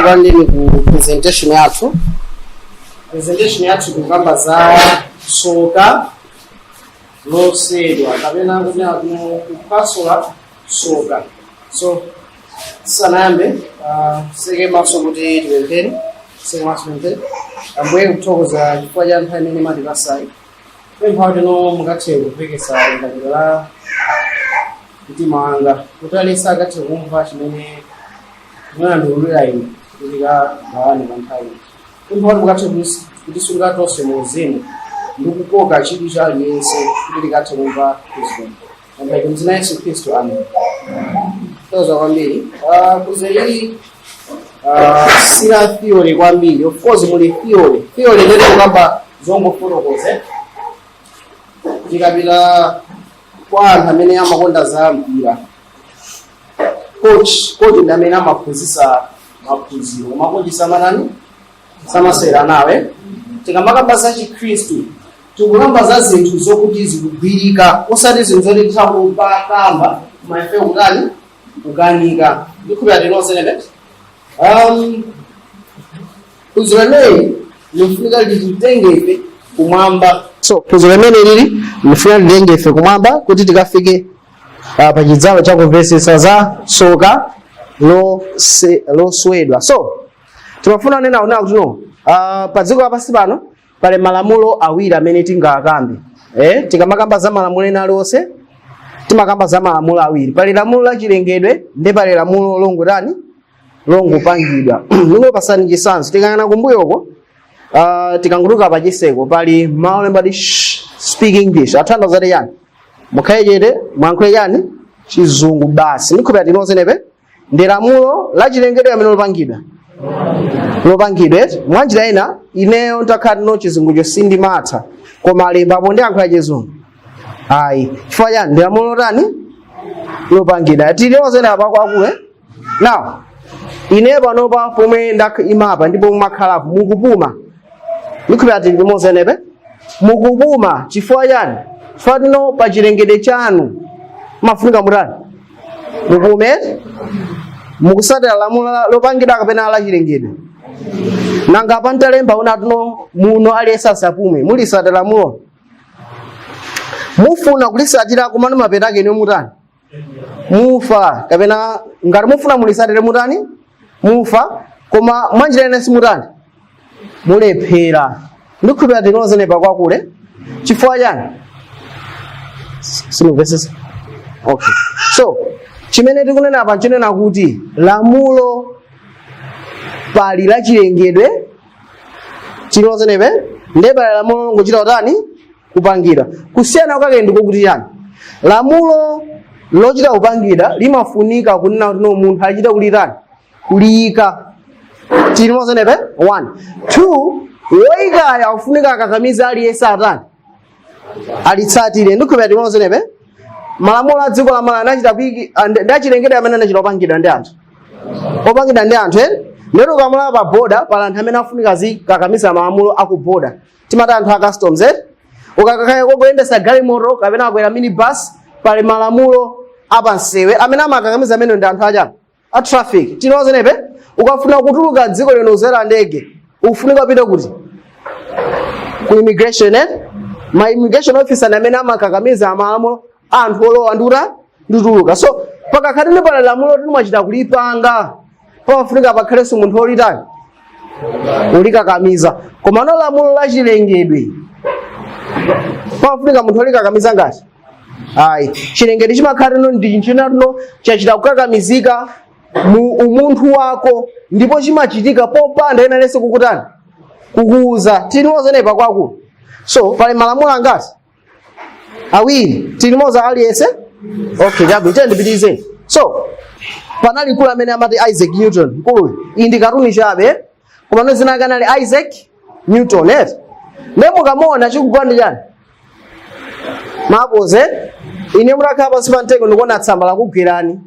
Tulandeni ku presentation yathu. Presentation yathu kugamba za soka losedwa kapena kuti kupasula soka. So sanambe seke maso kuti tiwempeni seke maso mpeni ambuye kuthokoza chifukwa cha nthawi imene matipasai pempha tino mukathe kupekesa lingaliro la mtima wanga kuti alesa akathe kumva chimene mwandiulira ine kulika gawani pa nthawi pempha mukathe kutisunga tonse mu uzimu ndikukoka chidwi cha aliyense kuti likathe kumva Khristu ambaye mzina Yesu Kristo amen. Toza kwambiri kuzeli sina theory kwambiri, of course muli theory ndio kwamba zongo fotokoze ndikabila kwa amene amakonda za mpira coach ndiye amene amaphunzitsa maphunziro makonjisa manani samasera nawe tikamakamba za Khristu tukulamba za zinthu zokuti zikugwirika osati zinthu zoti titakupakamba maife ukali kuganika ndikubya tinosenete kuzilemeni nifunika lititengefe kumwamba. So kuzilemeni lili nifunika lititengefe kumwamba kuti tikafike pa chidzalo cha kumvesesa za soka loswedwa. So timafuna nena unawo tino pa dziko lapansi pano pale malamulo awiri amene tingakambe. Tikamakamba za malamulo ena aliwonse timakamba za malamulo awiri. Pali lamulo la chilengedwe ndi pali lamulo longotani longopangidwa. Ningo pasani chisanso tikangana kumbuyoko tikanguluka pa chiseko pali malemba di speak English athanda zati yani mukhayechete mwankhe yani chizungu basi ndikupita tinosenepe ndi lamulo la chilengedwe amene lopangidwa mwanjira ina ineyo ntakhala no chizungucho sindimatha koma alemba apo ndi ankhola chizungu ayi chifukwa yani ndi lamulo tani lopangidwa tiliyozena pakwakule. Now ine panopa pomwe imapa ndipo mumakhalapo mukupuma ndikupita timozenepe mukupuma chifukwa yani fatino pa chilengedwe chanu mafunika mutani mupume mukusatira lamulo lopangidwa kapena la chilengedwe nanga pantalemba unatuno muno aliyesa sapume mulisatira lamulo mufuna kulisatira kumano mapetake ni mutani mufa kapena ngati mufuna mulisatire mutani mufa koma mwanjira ina simutani mulephera ndikupita tinozenepa kwakule chifukwa chani simuvesesa. Okay, so chimene tikunena apa chinena kuti lamulo pali la chilengedwe tinozenepe ndi pali lamulo ngochita utani kupangidwa. Kusiyana kwake ndiko kuti chani lamulo lochita kupangidwa limafunika kunena kuti no munthu achita kulitani kuliyika tinozenepe 1 2 woyikayo akufunika akakamiza aliyese atani alitsatire ndikupita tinozenepe malamulo a dziko lamalaya anachita piki ndachilengedwe amene anachita opangidwa ndi anthu opangidwa ndi anthu lero ukamulala pa boda pala anthu amene afunika zikakamiza malamulo aku boda timati anthu a customs ukakakaya kogoyendesa galimoto kapena akwera minibus pali malamulo apansewe amene amakakamiza amene ndi anthu achani a traffic tinozenepe ukafuna kutuluka dziko lino uzera ndege ufunika upite kuti ku immigration ma immigration officer amene amakakamiza malamulo anthu olowa ndura ndituluka. So pakakhatine pala lamulo timachita kulipanga pafunika pakhalenso munthu olitani ulikakamiza koma no lamulo la chilengedwe pafunika munthu olikakamiza ngati ayi chilengedwe chimakhaleno ndi chinatuno chachita kukakamizika mu umunthu wako ndipo chimachitika popanda ena lese kukutani kukuuza tinozenepa kwakulu. So pali malamulo angati awiri tilimoza aliyese. Okay, jabu ndipitizeni. So panali kula amene amati Isaac Newton nkulu indi katuni chabe koma nozina kanali Isaac Newton ndipo kamona chikugwandi chani mapoze ine murakhala pansi pa mtengo ndikuona tsamba lakugwerani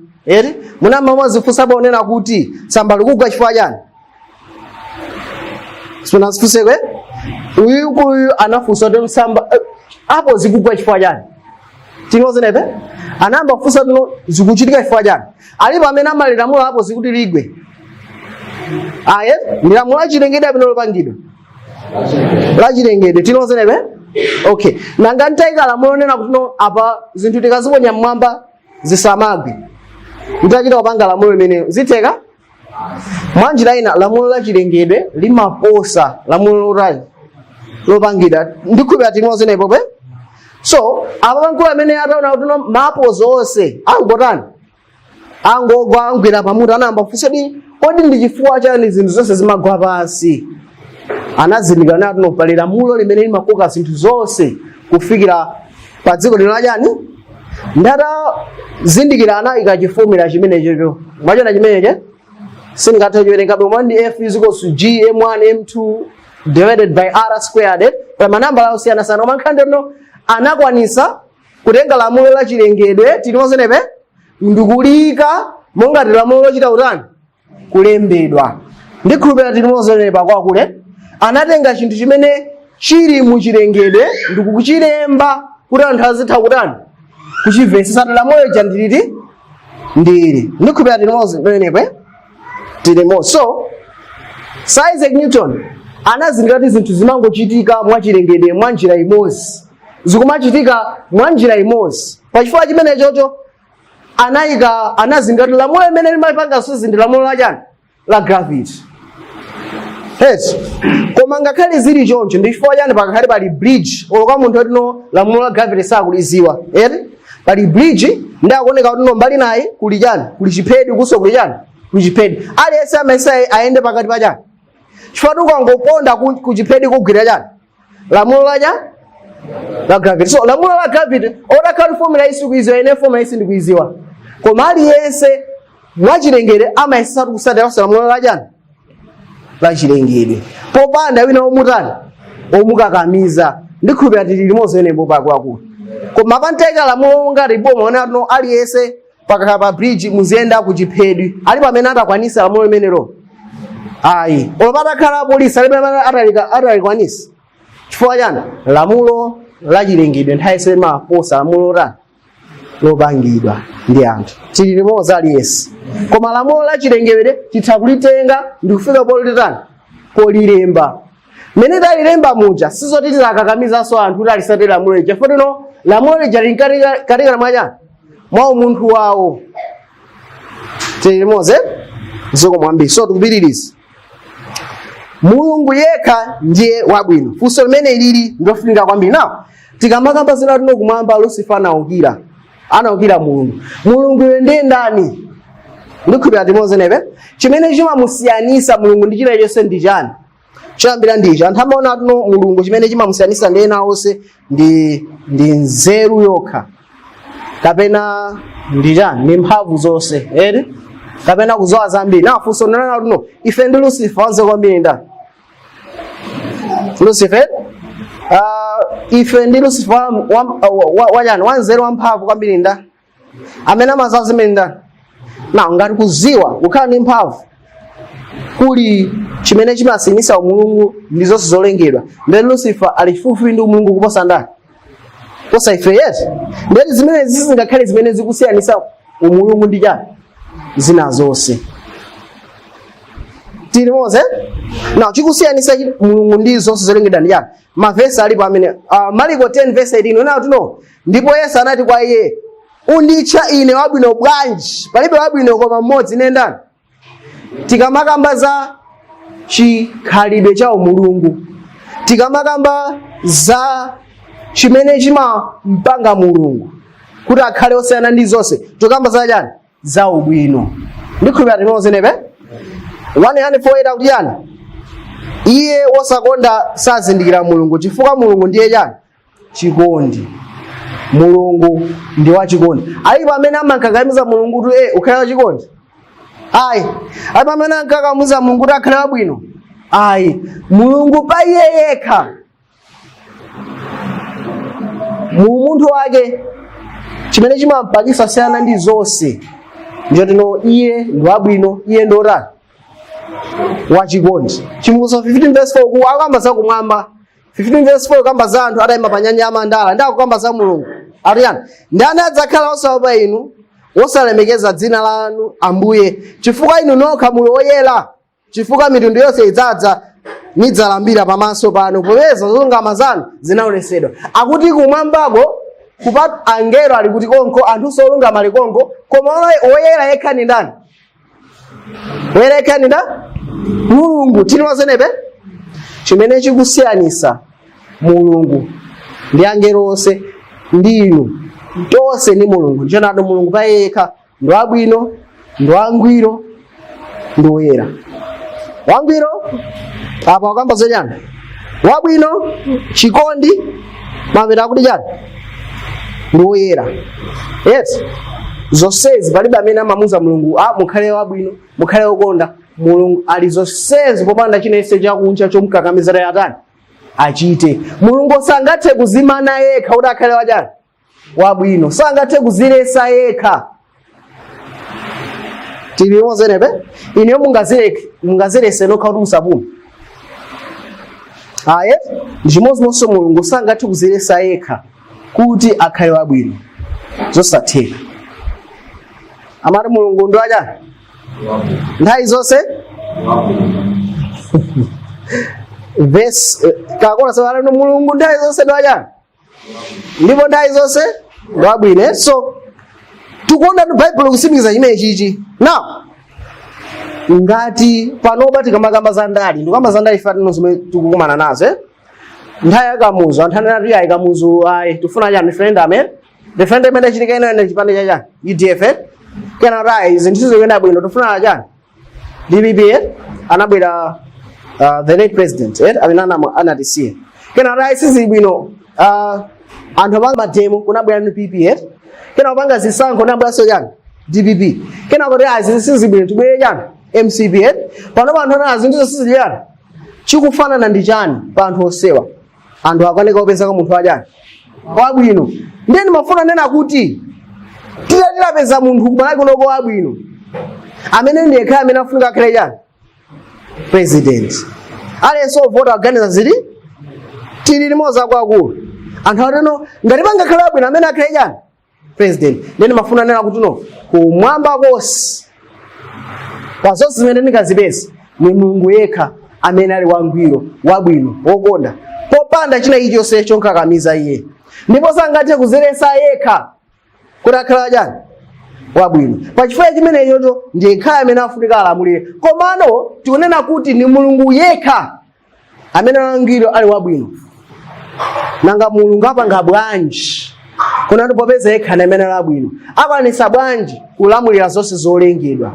munamba mwazifunsa bonena kuti tsamba likugwa chifukwa chani sifunasifuseke uyu anafunsa kuti tsamba apo zikugwa chifukwa chani tinozenepe anamba kufunsa zikuchitika chifukwa chani alipo amene amalilamulo apo zikuti ligwe Aye, ndi lamulo la chilengedwe amene lopangidwa. La chilengedwe tinozerebe? Okay. Nanga ntaika lamulo nena kuti no apa zinthu tikaziponya mmwamba zisamagwe. Mtachita kupanga lamulo limene ziteka? Mwanjira ina lamulo la chilengedwe limaposa lamulo lopangidwa. Ndikhulupirira tinozenepo pe? So, apa pankulu amene ataona kuti no mapozo onse angotani? Angogwa angwira pamutu anayamba kufunsadi kodi ndi chifukwa chani zinthu zonse zimagwa pansi. Anazindikira nati no pali lamulo limene limakoka zinthu zonse kufikira pa dziko lino lachani. Ndata zindikira anayika chifumira chimenecho. Mwachona chimenecho? Singathe kuwerenga bwino ndi F = G m1 m2 divided by r squared. Pa manamba la usiyana sana omankhande no anakwanisa kutenga lamulo la chilengedwe tinozenepe ndikulika monga lamulo lochita utani kulembedwa. Ndikhulupirira tinozenepa kwa kule anatenga chinthu chimene chili mu chilengedwe ndikuchilemba kuti anthu azitha kutani kuchimvetsa lamulo lija ndiliti ndili. Ndikhulupirira tinozenepe tilimo. So Isaac Newton anazindikira kuti zinthu zimangochitika mwa chilengedwe mwa njira imodzi. Zikumachitika mwa njira imodzi. Pachifukwa chimene chocho anazindikira kuti lamulo limene limapanga sonse ndi lamulo lachani la gravity. Yes. Koma ngakhale zili choncho ndi chifukwa chani pakakhale pali bridge oloka munthu oti no lamulo la gravity sakuliziwa. Pali bridge ndi akuoneka kuti no mbali naye kuli chani kuli chiphedi kuso kuli chani kuli chiphedi. Aliyense amaisa ayende pakati pa chani. Chifukwa ukangoponda ku chiphedi kugwira chani lamulo la gravity. So lamulo la gravity odakhala formula isi kuiziwa ine formula isi ndikuiziwa. Koma aliyense mwachilengedwe amaisa kusatira lamulo la chani la chilengedwe. Popanda wina omutani omukakamiza. Ndikhulupirira tili limozenepo pakwaku. Koma panteka lamulo ngati boma ona no aliyense pakakhala pa bridge muziyenda ku chiphedi ali pamene atakwanisa lamulo limenelo. Ayi, opatakhala polisi ali pamene atalikwanisa. Chifukwa chani lamulo la chilengedwe nthawi semaposa lamulo lopangidwa ndi anthu. Tili limodzi aliyense. Koma lamulo la chilengedwe titha kulitenga ndikufika polilemba. Mene talilemba muja sizoti tizakakamizaso anthu kuti alisatire lamulo lija. Chifukwa no lamulo lija linkatika mwachani mwa umunthu wawo. Tili limodzi ziko mwambiri. So tikupitiriza. Mulungu yekha ndiye wabwino. Funso limene lili ndofunika kwambiri. Now tikamakamba zina tino kumwamba Lucifer anaukira Mulungu. Mulungu ndiye ndani? Ndikhulupirira timozenepe chimene chimamusiyanisa Mulungu ndi china chonse ndi chani? Choyambira ndicho anthu amaona tino Mulungu chimene chimamusiyanisa ndi ena onse ndi nzeru yokha. Kapena ndi chani? Ndi mphamvu zonse. Kapena kuzowa zambiri. Na funso nana tino ife ndi Lucifer wanze kwambiri ndani? Lucifer ife ndi Lucifer wajani wanzeru wamphamvu kwambiri ndani? Amene amazawa zimene ndani? Na ngati kuziwa kukhala ndi mphamvu kuli chimene chimasinisa Mulungu ndi zonse zolengedwa. Mbele Lucifer ali chifupi ndi Mulungu kuposa ndani? Posa ife yeti. Ndeti zimene zisingakhale zimene zikusiyanisa Mulungu ndi chani zina zonse. Tili moze? Na chikusiyanisa Mulungu ndi zonse zolengedwa ndi chani? Mavesi alipo amene Marko 10:18 nawo tuno ndipo Yesu anati kwa iye unditcha ine wabwino bwanji? Palibe wabwino koma mmodzi ine ndani? Tikamakamba za chikhalidwe cha Mulungu, tikamakamba za chimene chimampanga Mulungu kuti akhale osiyana ndi zonse, tikamba za chani? Za ubwino. Ndikhulupirira timozenepe 148 kuti chani? Iye wosakonda sazindikira Mulungu chifukwa Mulungu ndiye chani? Chikondi. Mulungu ndi wachikondi. Ali pamene amankakamiza Mulungu kuti ukhale wachikondi? Ayi. Ali pamene ankakamiza Mulungu kuti akhale wabwino? Ayi. Mulungu pa iye yekha mu munthu wake chimene chimampangisa siyana ndi zonse njoti no iye ndi wabwino, iye ndi otani? Wachikondi. Chimbuso 15:4 ku akamba za kumwamba. 15:4 kamba za anthu atayima pa nyanja amandala ndi akukamba za Mulungu. Ariyani, ndani adzakhala osaopa inu, osalemekeza dzina lanu Ambuye, chifukwa inu nokha muli oyera chifukwa mitundu yonse idzadza nidzalambira pamaso pano popeza zolungama zanu zinaonesedwa. Akuti kumwambako kupatu angelo ali kuti konko, anthu olungama ali konko, koma oyera yekha ni ndani? Oyera yekha ni ndani? Mulungu. Tiniwazenepe chimene chikusiyanisa Mulungu ndi angelo onse ndi inu tonse ni Mulungu. Njonado Mulungu payekha ndi wabwino, ndi wangwiro, ndi woyera. Wangwiro apa wakamba zonyani, wabwino, chikondi, mameta kuti chani, ndi woyera. Yes, zonsezi palibe amene amamuza Mulungu mukhale wabwino, mukhale wokonda. Mulungu ali zonsezi popanda chinese chakunja chomukakamiza yatani achite. Mulungu sangathe kuzimana yekha kuti akhale wachani, wabwino. Sangathe kuzilesa yekha. Tilimuzenepe ine mungazilese nokha kuti musapuma. Aye, ndimozimoso Mulungu sangathe kuzilesa yekha kuti akhale wabwino. Zosatheka. Amati Mulungu ndo achani nthawi zonse verse kakona sawala no Mulungu nthawi zonse ndo achani ndipo nthawi zonse ndo wabwino. So tikuona mu Bible kusimikiza chimene chichi. Now ngati panoba tikamakamba za ndali, ndikamba za ndali fatino zimene tikukumana nazo nthawi yakamuzo anthu anati ayi kamuzo ayi tifuna chani referendum ene chitika ine chipande cha chani UDF kena rise nthizo kwenda bwino tifuna chani DPP anabwera the late president abinana anatisiye kena rise zibwino anthu abanga demo kunabwera NPP kena upanga zisankho nabwera so chani DPP kena kuti azisizibwino tibwere chani MCP pano anthu anazi ndizo siziliyana chikufanana ndi chani pa anthu osewa anthu akaneka kupeza ka munthu achani wabwino. Ndeni mafuna nena kuti tilapeza munthu kumalaki unoko wabwino amene ndiyekha amene afunika akhale chani president. Aliyense ovota aganiza zili tili limoza kwakulu anthu ateno ngati pangakhala wabwino amene akhale chani president. Ndeni mafuna nena kuti no kumwamba konse pazonse zimene ndingazipeza ni Mulungu yekha amene ali wangwiro, wabwino, wokonda popanda china ichonse chonkakamiza iye. Ndipo sangathe kuzilesa yekha kuti akhale chani wabwino. Pachifukwa chimene ichocho ndiye yekha amene afunika alamulire. Komano tikunena kuti ni Mulungu yekha amene wangwiro ali wabwino. Nanga Mulungu apanga bwanji kuna ndipopeza yekha amene ali wabwino akwanisa bwanji kulamulira zonse zolengedwa.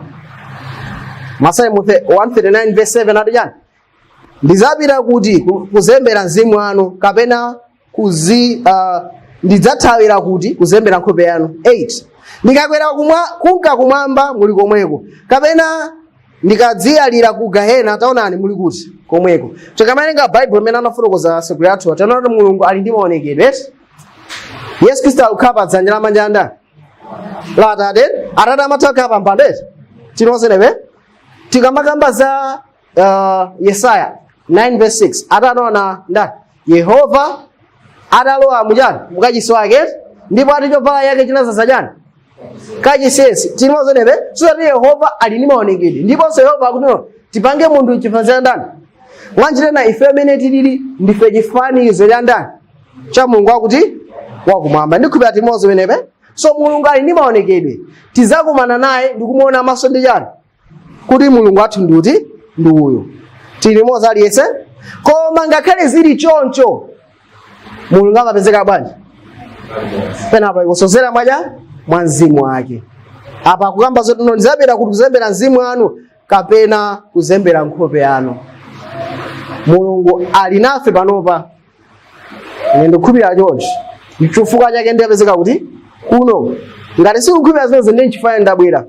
Masai 139 verse 7 ati chani ndizapita kuti kuzembera mzimu wanu kapena ndidzathawira kuti kuzembera nkhope yanu. 8 ndikakwera kunka kumwamba muli komweko kapena ndikadziyalira ku Gehena taonani muli kuti komweko. Tikamalenga Bible imene anafotokoza siku yathu tanaona kuti Mulungu ali ndi maonekedwe. Yesu Kristo akukhala dzanja lamanja anda la Atate, Atate amatha pa mpando tinozenepe. Tikamakamba za Yesaya 9 verse 6 atanaona nda Yehova adalowa mujani mukachisi wake ndipo ati chovala yake chinazaza chani kachisesi. Tinozenepe so that Yehova ali ndi maonekedwe ndipo so Yehova akuti tipange munthu chifaniziro ndani wanjirena ife amene tilili ndife chifanizo cha ndani cha Mulungu akuti wakumwamba. Ndikupita timozo menepe. So Mulungu ali ndi maonekedwe tizakumana naye ndikumuona maso ndi chani kuti Mulungu athu ndi uyo tili moza aliyese. Koma ngakhale zili choncho Mulungu amapezeka bwanji penapa ikusozera mwa mzimu wake. Apa kukamba zoti ndizapita kuti kuzembera mzimu wanu kapena kuzembera nkhope yanu. Mulungu ali nafe panopa ndikukhulupirira chonchi chifukwa chake ndiyapezeka kuti kuno ngati sikukhulupirira zimene ndi chifukwa ndabwera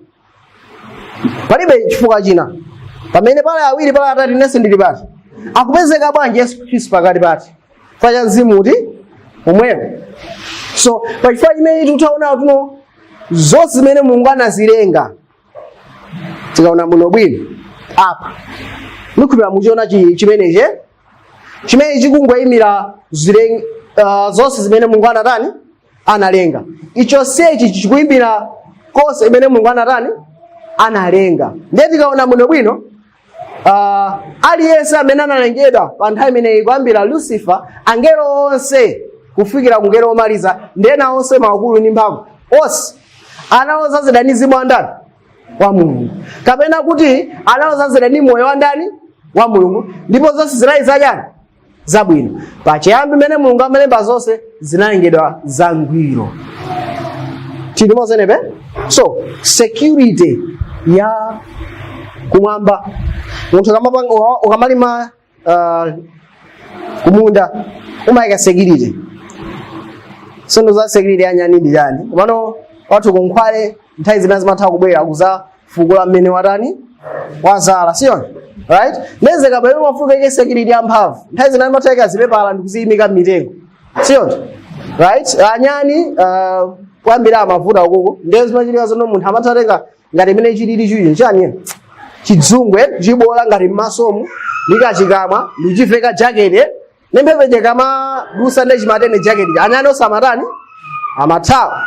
palibe chifukwa china pamene pale awiri pale atatu nese ndili pati akupezeka bwanji Yesu Kristo pakati pati pacha mzimu kuti umwewo. So pachifukwa chimene tutaona tuno zonse zimene Mulungu anazilenga tikaona muno bwino apa ndikukhulupirira muchiona chimeneche chimene chikungoyimira zonse zimene Mulungu anatani analenga. Icho sechi chikuyimbira konse imene Mulungu anatani analenga. Ndiye tikaona muno bwino aliyense amene analengedwa pa nthawi imeneyi kuyambira Lucifer, angelo onse kufikira kungelo omaliza, ndena onse makulu ndi mphamvu onse analozazidwa ndi mzimu wa ndani? Wa Mulungu. Kapena kuti analozazidwa ndi moyo wa ndani? Wa Mulungu. Ndipo zonse zinali zachani? Zabwino. Pachiyambi mmene Mulungu amalemba zonse zinalengedwa zangwiro. Timozenepe? So, security ya kumwamba. Munthu ukamalima kumunda umayika security. Sono za security ya nyani ndi yani. Komano watu kunkhwale nthawi zina zimatha kubwera kuza fuko la mmene watani wazala, sio? Right? Neze kapena mafuko yake security ya mphamvu. Nthawi zina zimatha zipepala ndikuziyimika mitengo. Sio? Right? Anyani kwambira amavuta ukoko. Ndiye zimachitika zono munthu amathatenga ngati imene chilili chuje chani? Chidzungwe chibola ngati masomu ndikachikamwa ndichiveka jacket nempepeje kama dusa ndi chimatene jacket anyani osamatani amathawa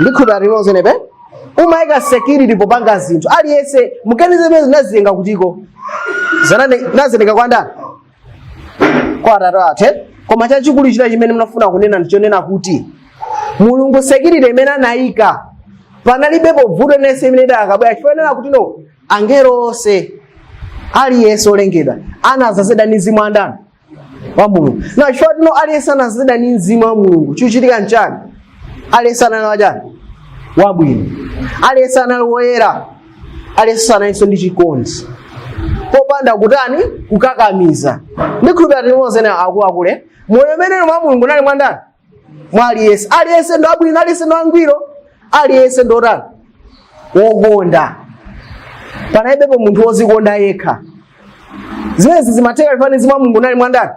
ndikhuda linozenepe umayika security popanga zinthu aliyense mukanize zinazinga kutiko nazinga kwa ndani kwa Atate athu. Koma chachikulu china chimene munafuna kunena ndichonena kuti Mulungu security imene anayika panalibepo vuto nese imene akabwera chifanana kuti no angelo onse aliyense olengedwa anazazidwa ndi mzimu wa ndani? Wa Mulungu. Na chifukwa aliyense anazazidwa ndi mzimu wa Mulungu chuchitika nchani? Aliyense anali wachani? Wabwino. Aliyense anali woyera. Aliyense analinso ndi chikondi. Popanda kutani kukakamiza. Ndikhulupirira tinozena akuluakule moyo umene mwa Mulungu nali mwa ndani? Mwa aliyense. Aliyense ndo abwino, aliyense ndo angwiro, aliyense ndo ndani? Wokonda. Panalibepo munthu wozikonda yekha. Zimezi zimateka ifani zimwa Mulungu nali mwa ndani?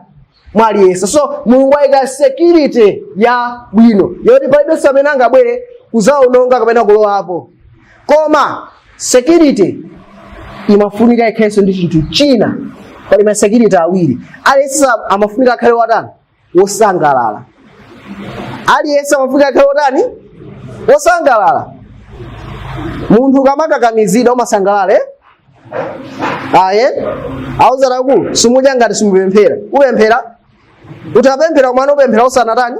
Mwa aliyense. So Mulungu ayika security ya bwino yoti palibe amene angabwere kuzaononga kapena kulowa apo. Koma security imafunika ikhalenso ndi chinthu china. Pali ma security awiri. Aliyense amafunika akhale watani? Wosangalala. Aliyense amafunika akhale watani? Wosangalala. Munthu kamakakamizidwa umasangalale? Aye. Auzara ku sumuja ngati simupemphera. Upemphera? Utapemphera mwana upemphera usanatani?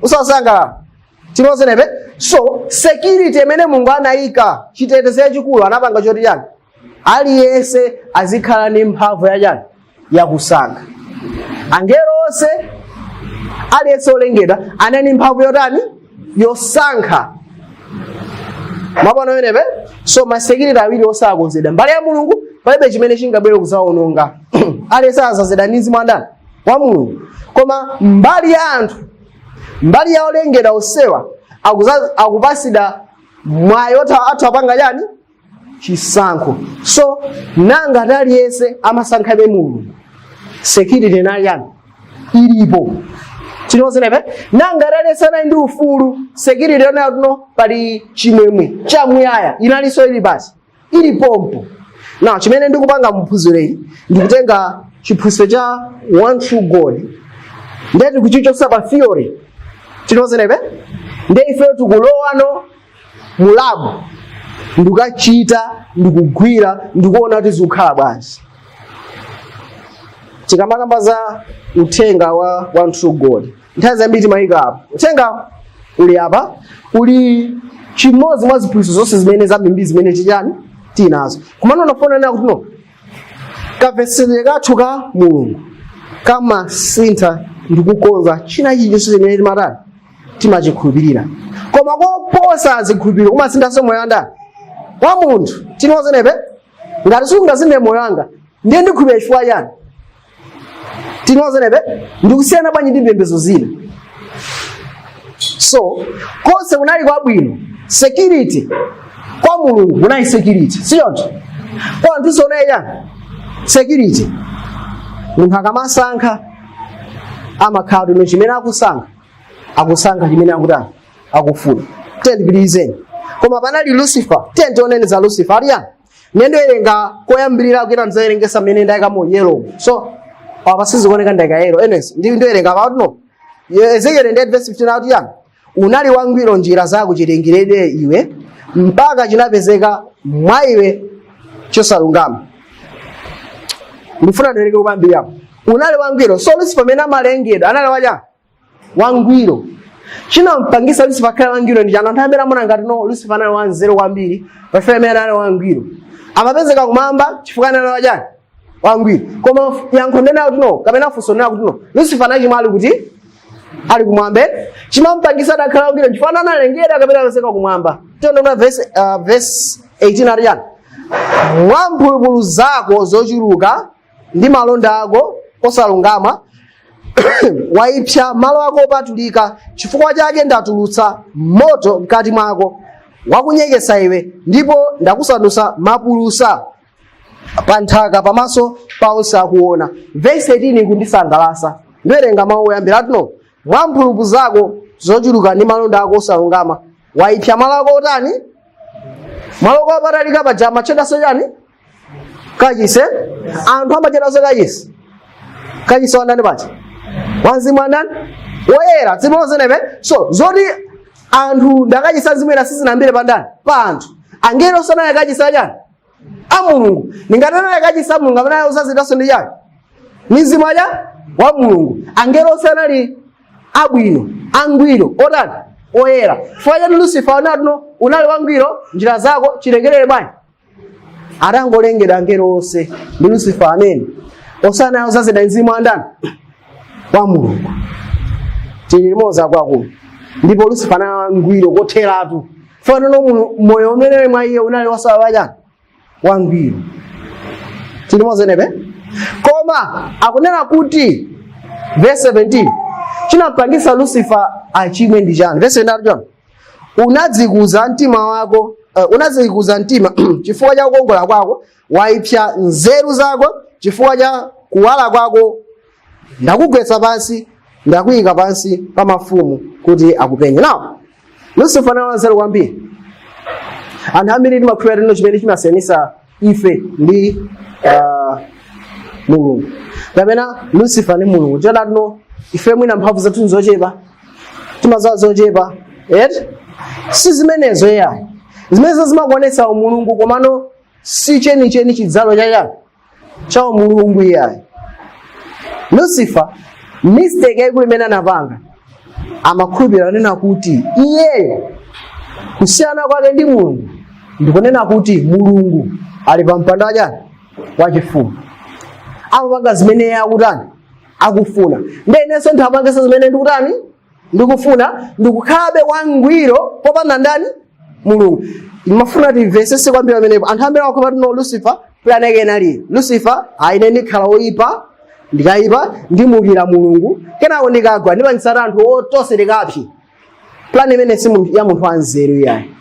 Usasangalala. Timozenepe? So, security imene Mulungu anayika chitetezo chikulu anapanga choti chani? Aliyense azikhala ndi mphamvu ya chani? Ya kusankha. Angelo onse aliyense olengedwa anali mphamvu yotani? Yosankha. Mabwana wenepe? So, masecurity awiri osakonzedwa. Mbali ya Mulungu palibe chimene chingabwere kuzaononga. Aliyense azazidwa ndi mzimu wa ndani? Wa Mulungu. Koma mbali ya anthu, mbali ya olengedwa osewa akupasidwa mwayi athu apanga chani? Chisankho. So nanga aliyense amasankhabe Mulungu. Security nali yani? Ilipo. Tinozenepe? Nanga aliyense anali ndi ufulu. Security yona tuno pali chimwemwe chamuyaya inalinso ili basi. Ilipompo. Now chimene ndikupanga mphunzirei ndikutenga chiphunzitso cha one true God. Ndeti kuchichotsa pa theory. Tinozenepe? Ndiye ife tikulowano mulabu ndikachita ndikugwira ndikuona kuti zikukhala bwanji. Tikamakamba za uthenga wa one true God. Nthawi zambiri timayika apo. Uthenga uli apa, uli chimodzi mwa ziphunzitso zonse zimene zabwino zimene tichani tinazo. Komano unafanana kuti no kavesere kathu ka Mulungu kama sintha ndikukonza china chilichonse chimene timatani timachikhulupirira. Koma koposa zikhulupiriro kumasinthanso moyo wanga wa munthu. Tinozenepe? Ngati sungazinde moyo wanga ndiye ndikhulupirira chifukwa chani? Tinozenepe? Ndikusiyana bwanji ndi mbembezo zina. So konse kunali kwabwino. Security kwa Mulungu kunali security. Siyonto? Kwa anthu sonayi chani? Security. Munthu akamasankha amakhala kuti chimene akusankha chimene akutani akufuna. Tendipilizeni. Koma panali Lucifer. Tioneni za Lucifer aliyani. Nendo erenga koyambirira kuita nzaerengesa mmene ndayika mu yellow. So apasizi kuoneka ndayika yellow. Anyways, ndo erenga about no. Ezekiel 8 verse 15 out yani. Unali wangwiro njira zako chilengedwe iwe mpaka chinapezeka mwa iwe chosalungama. ndifuna ndereke kupambira unali wangwiro. So Lucifer mena malengedwa anali waja wangwiro. Chinampangisa Lucifer khala wangwiro ndi anthu ambiri amona ngati no Lucifer anali wanzeru kwambiri pafuna mena anali wangwiro. Amapezeka kumamba chifukwa anali waja wangwiro. Koma yankho ndena kuti no kapena funso ndena kuti no Lucifer anachimali kuti ali kumwambe chimampangisa dakhala wangwiro chifukwa analengedwa kapena apezeka kumwamba. Tiyondola verse 18 ariyani. Mwamphulupulu zako zochuluka ndi malonda ako osalungama waipsa malo ako opatulika, chifukwa chake ndatulutsa moto mkati mwako wakunyekesa iwe, ndipo ndakusandutsa mapulusa pa nthaka pamaso pa onse akuona. Verse 18 kundisangalatsa. Ndiwerenga mawu oyambira atuno. Mwamphulupulu zako zochuluka ndi malonda ako osalungama waipsa malo ako otani? Malo ako opatulika paja machedwaso chani? Kachisi. Anthu amachedwaso kachisi. Kachisi wandani paja? Wanzimu wandani? Woyera. Zimonzenebe. So zoti anthu ndakachisa zimene sizinambire pandani? Pa anthu. Angelo sanali kachisa chani? A Mulungu. Ningatana kachisa Mulungu amene uzazitaso ndi chani? Mizimu aja wa Mulungu. Angelo sanali abwino, angwiro, otani? Oyera. Fanya Lucifer anatuno unali wangwiro, njira zako chilengerere bwanji. Atangolengedwa angelo onse ndi Lucifer amene osana uzazida mzimu andani wa Mulungu. Tilimoza kwako. Ndipo Lucifer anali wangwiro kotheratu. Fanya no moyo umene mwa iye unali wasawaja wangwiro. Tilimoza nebe. Koma akunena kuti verse 17 chinampangisa Lucifer achimwe ndi chani. Verse 9 unadzikuza mtima wako, unadzikuza mtima chifukwa cha kukongola kwako, waipsa nzeru zako chifukwa cha kuwala kwako, ndakugwetsa pansi, ndakuyika pansi pa mafumu kuti akupenye. Now Lucifer anali wanzeru kwambiri. Anthu ambiri timakhulupirira lino chimene chimasiyanitsa ife ndi Mulungu. Kapena Lucifer ndi Mulungu. Choncho no ife mwina mphamvu zathu zochepa, timazawa zochepa, si zimenezo yayi. Zimenezo zimakuonetsa umulungu komano si chenicheni chidzalo cha umulungu yayi. Lucifer mistake yaikulu imene anapanga, amakhulupirira nena kuti iyeyo kusiyana kwake ndi Mulungu ndikunena kuti Mulungu ali pa mpando wachifumu. Amapanga zimene iye akutani akufuna. Ndenenso ndapangisa zimene ndikutani ndikufuna, ndikukhalabe wangwiro popanda ndani? Mulungu. Mafuna tivesese kwambiri pamenepo. Anthu ambiri akukhulupirira no Lucifer plan yake inali Lucifer aine ndikhala oyipa, ndikayipa ndimukira Mulungu, kenako ndikagwa ndipangisa anthu otoserekapi. Plan imene si ya munthu wanzeru yayi.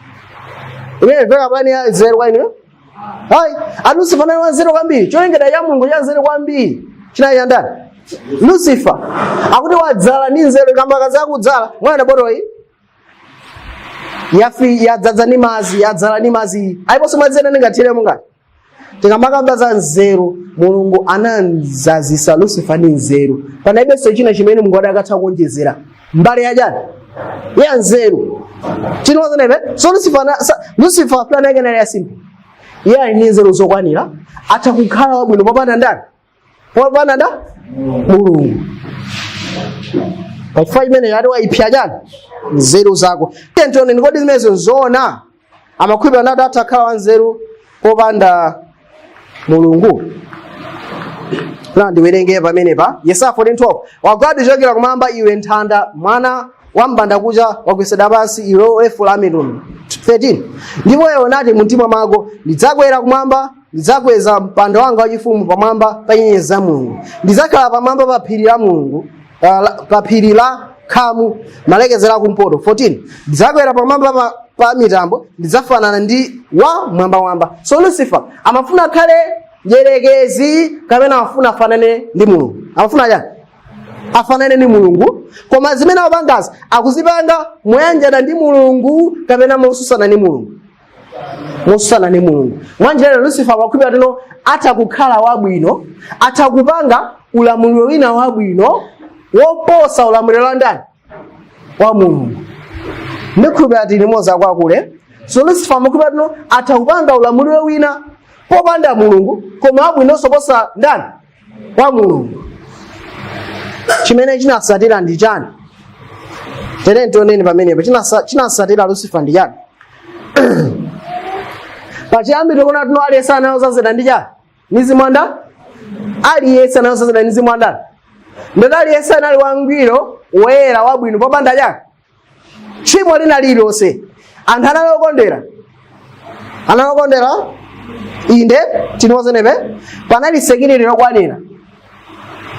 Imene veka plan ya nzeru kwa ine? Hai, Lucifer anali wanzeru kwambiri. Cholengedwa cha Mulungu cha nzeru kwambiri. Chinali cha ndani? Lucifer akuti wadzala ndi nzeru, kamba kaza kudzala mwana botoi yafi yadzadza ndi mazi, yadzala ndi mazi. Aiponso madzi ena ndingathire mungati. Tingamakamba za nzeru, Mulungu anadzazisa Lucifer ndi nzeru. Panaibenso china chimene Mulungu adakatha kuonjezera mbali ya jani ya nzeru. Chinoza nebe. So Lucifer plan yake inali simple. Iye ali ndi nzeru zokwanira, atakukhala wabwino popanda ndani? Popanda ndani? Mulungu. Pachifukwa chimene yati waipsa jani nzeru zako. Tentione ndikodi zimenezo zoona. Amakhulupirira nati atakhala wanzeru popanda Mulungu. Ndiwerenge pamenepa Yesaya 14:12 wagwadi chokera kumwamba iwe nthanda, mwana wa mbandakucha wagwetsedwa pansi iwe efu la mitundu. 13 ndipo iwe unati mumtima mwako ndidzakwera kumwamba, ndidzakweza mpando wanga wachifumu pamwamba pa nyenyezi za Mulungu, ndidzakhala pamwamba pa phiri la Mulungu, pa phiri la khamu malekezera kumpoto. 14 ndidzakwera pamwamba pa mitambo, ndidzafanana ndi wa mwambawamba. So Lucifer amafuna khale njerekezi kapena amafuna afanane ndi Mulungu. Amafuna chani? Afanane ndi Mulungu. Koma zimene apangazi akuzipanga moyanjana ndi Mulungu kapena mosusana ndi Mulungu. Mosusana ndi Mulungu. Mwanjira Lucifer amakhulupirira tino atakukhala wabwino, atakupanga ulamuliro wina wabwino woposa ulamuliro wa ndani? Wa Mulungu. Ndikhulupirira tini moza kwa kule. So Lucifer amakhulupirira tino atakupanga ulamuliro wina popanda Mulungu, koma wabwino soposa ndani? wa Mulungu. Chimene chinasatira ndi chani? Tere ntoneni pamenepo chinasatira Lucifer ndi chani? Pachiyambi tikona tino aliyesa anayozazira ndi chani? Nizimwanda? Aliyesa anayozazira nizimwanda? Ndoti aliyesa anali wangwiro woyera wabwino popanda chani? Tchimo lina lililonse anthu analokondera inde tinozenepe panali sekiriri lokwanira.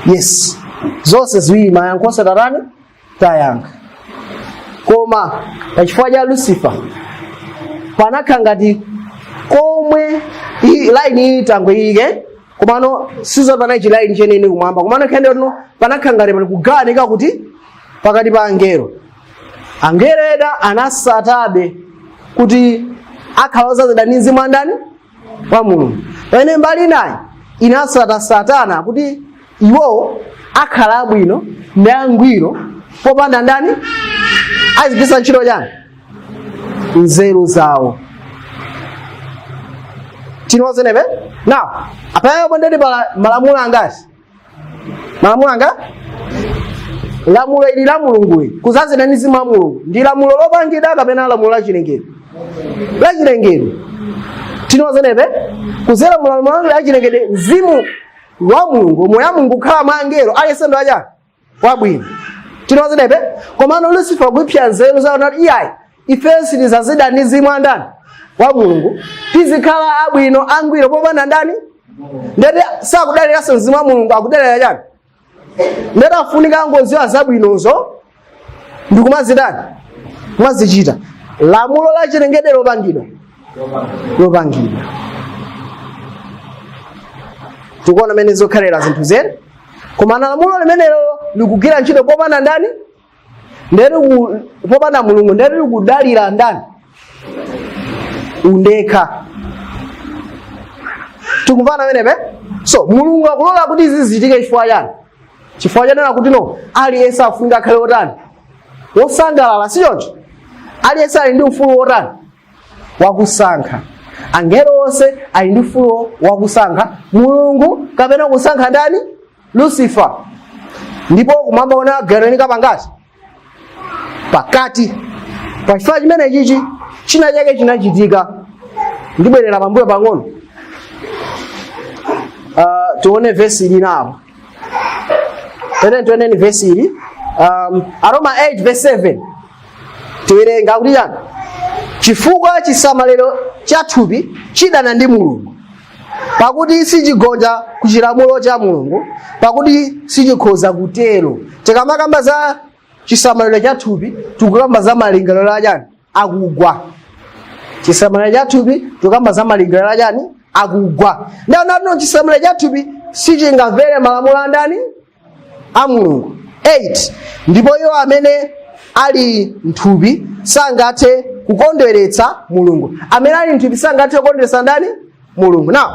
Yes, zonse ziwiri mayankho satarani tayankha. Koma pachifukwa cha Lucifer panakha ngati komwe line itangwike komano sizo panali chilaini chenene kumwamba komano khende no panakha ngati pali kuganika kuti pakati pa angelo. Angelo eda anasatabe kuti akhaloza zidani mzimu ndani wa Mulungu. Pene mbali naye inasata Satana kuti iwo akhala bwino ndi angwiro popanda ndani azipisa ntchito chani nzeru zawo. Tinozenepe now apayo bondeni pala malamulo angati? Malamulo anga lamulo ili la Mulungu kuzazira ndi mzimu wa Mulungu ndi lamulo lopangidwa kapena lamulo la chilengedwe? La chilengedwe. Tinozenepe kuzera lamulo la chilengedwe mzimu wa Mulungu moyo wa Mulungu khala mwa angelo aliyesendo aja wabwino. Tinozenepe komano Lucifer kupya nzeru zawo nati iyayi ifensi tizazida ndi mzimu wa ndani wa Mulungu tizikhala abwino angwiro popanda ndani ndete sakudaliraso mzimu wa Mulungu akudalira chani ndete afunika ngoziwa zabwinozo ndikumazidani kumazichita. Lamulo la chilengedwe lopangidwa tikuona mene zokhalira zinthu zene komana lamulo limenelo likugwira ntchito popanda ndani ndere popanda Mulungu ndere likudalira ndani undekha. Tikumvana menepe? So Mulungu akulola kuti izi zichitike chifukwa chani? Chifukwa chanena kuti no aliyense afunika akhale otani wosangalala sichoncho. Aliyense ali ndi ufulu wotani wakusankha. Angelo onse ali ndi ufulu wakusankha Mulungu kapena kusankha ndani Lucifer. Ndipo kumwamba ona garenika pangati pakati. Pachifukwa chimene chichi china chake chinachitika ndibwerera pambuyo pang'ono. Tuone verse ili napo. Tuone verse ili Aroma 8 verse 7 tiwerenga kuti chani chifukwa chisamaliro cha thupi chidana ndi Mulungu pakuti sichigonja kuchilamulo cha Mulungu pakuti sichikhoza kutero. Tikamakamba za chisamaliro cha thupi tikukamba za malingaliro achani akugwa. Chisamaliro cha thupi tikukamba za malingaliro achani akugwa. Ndano chisamaliro cha thupi sichingamvere malamulo a ndani a Mulungu. 8 ndipo iwo amene ali mthupi sangathe kukondweretsa Mulungu. Amene ali mthupi sangathe kukondweretsa ndani Mulungu. Now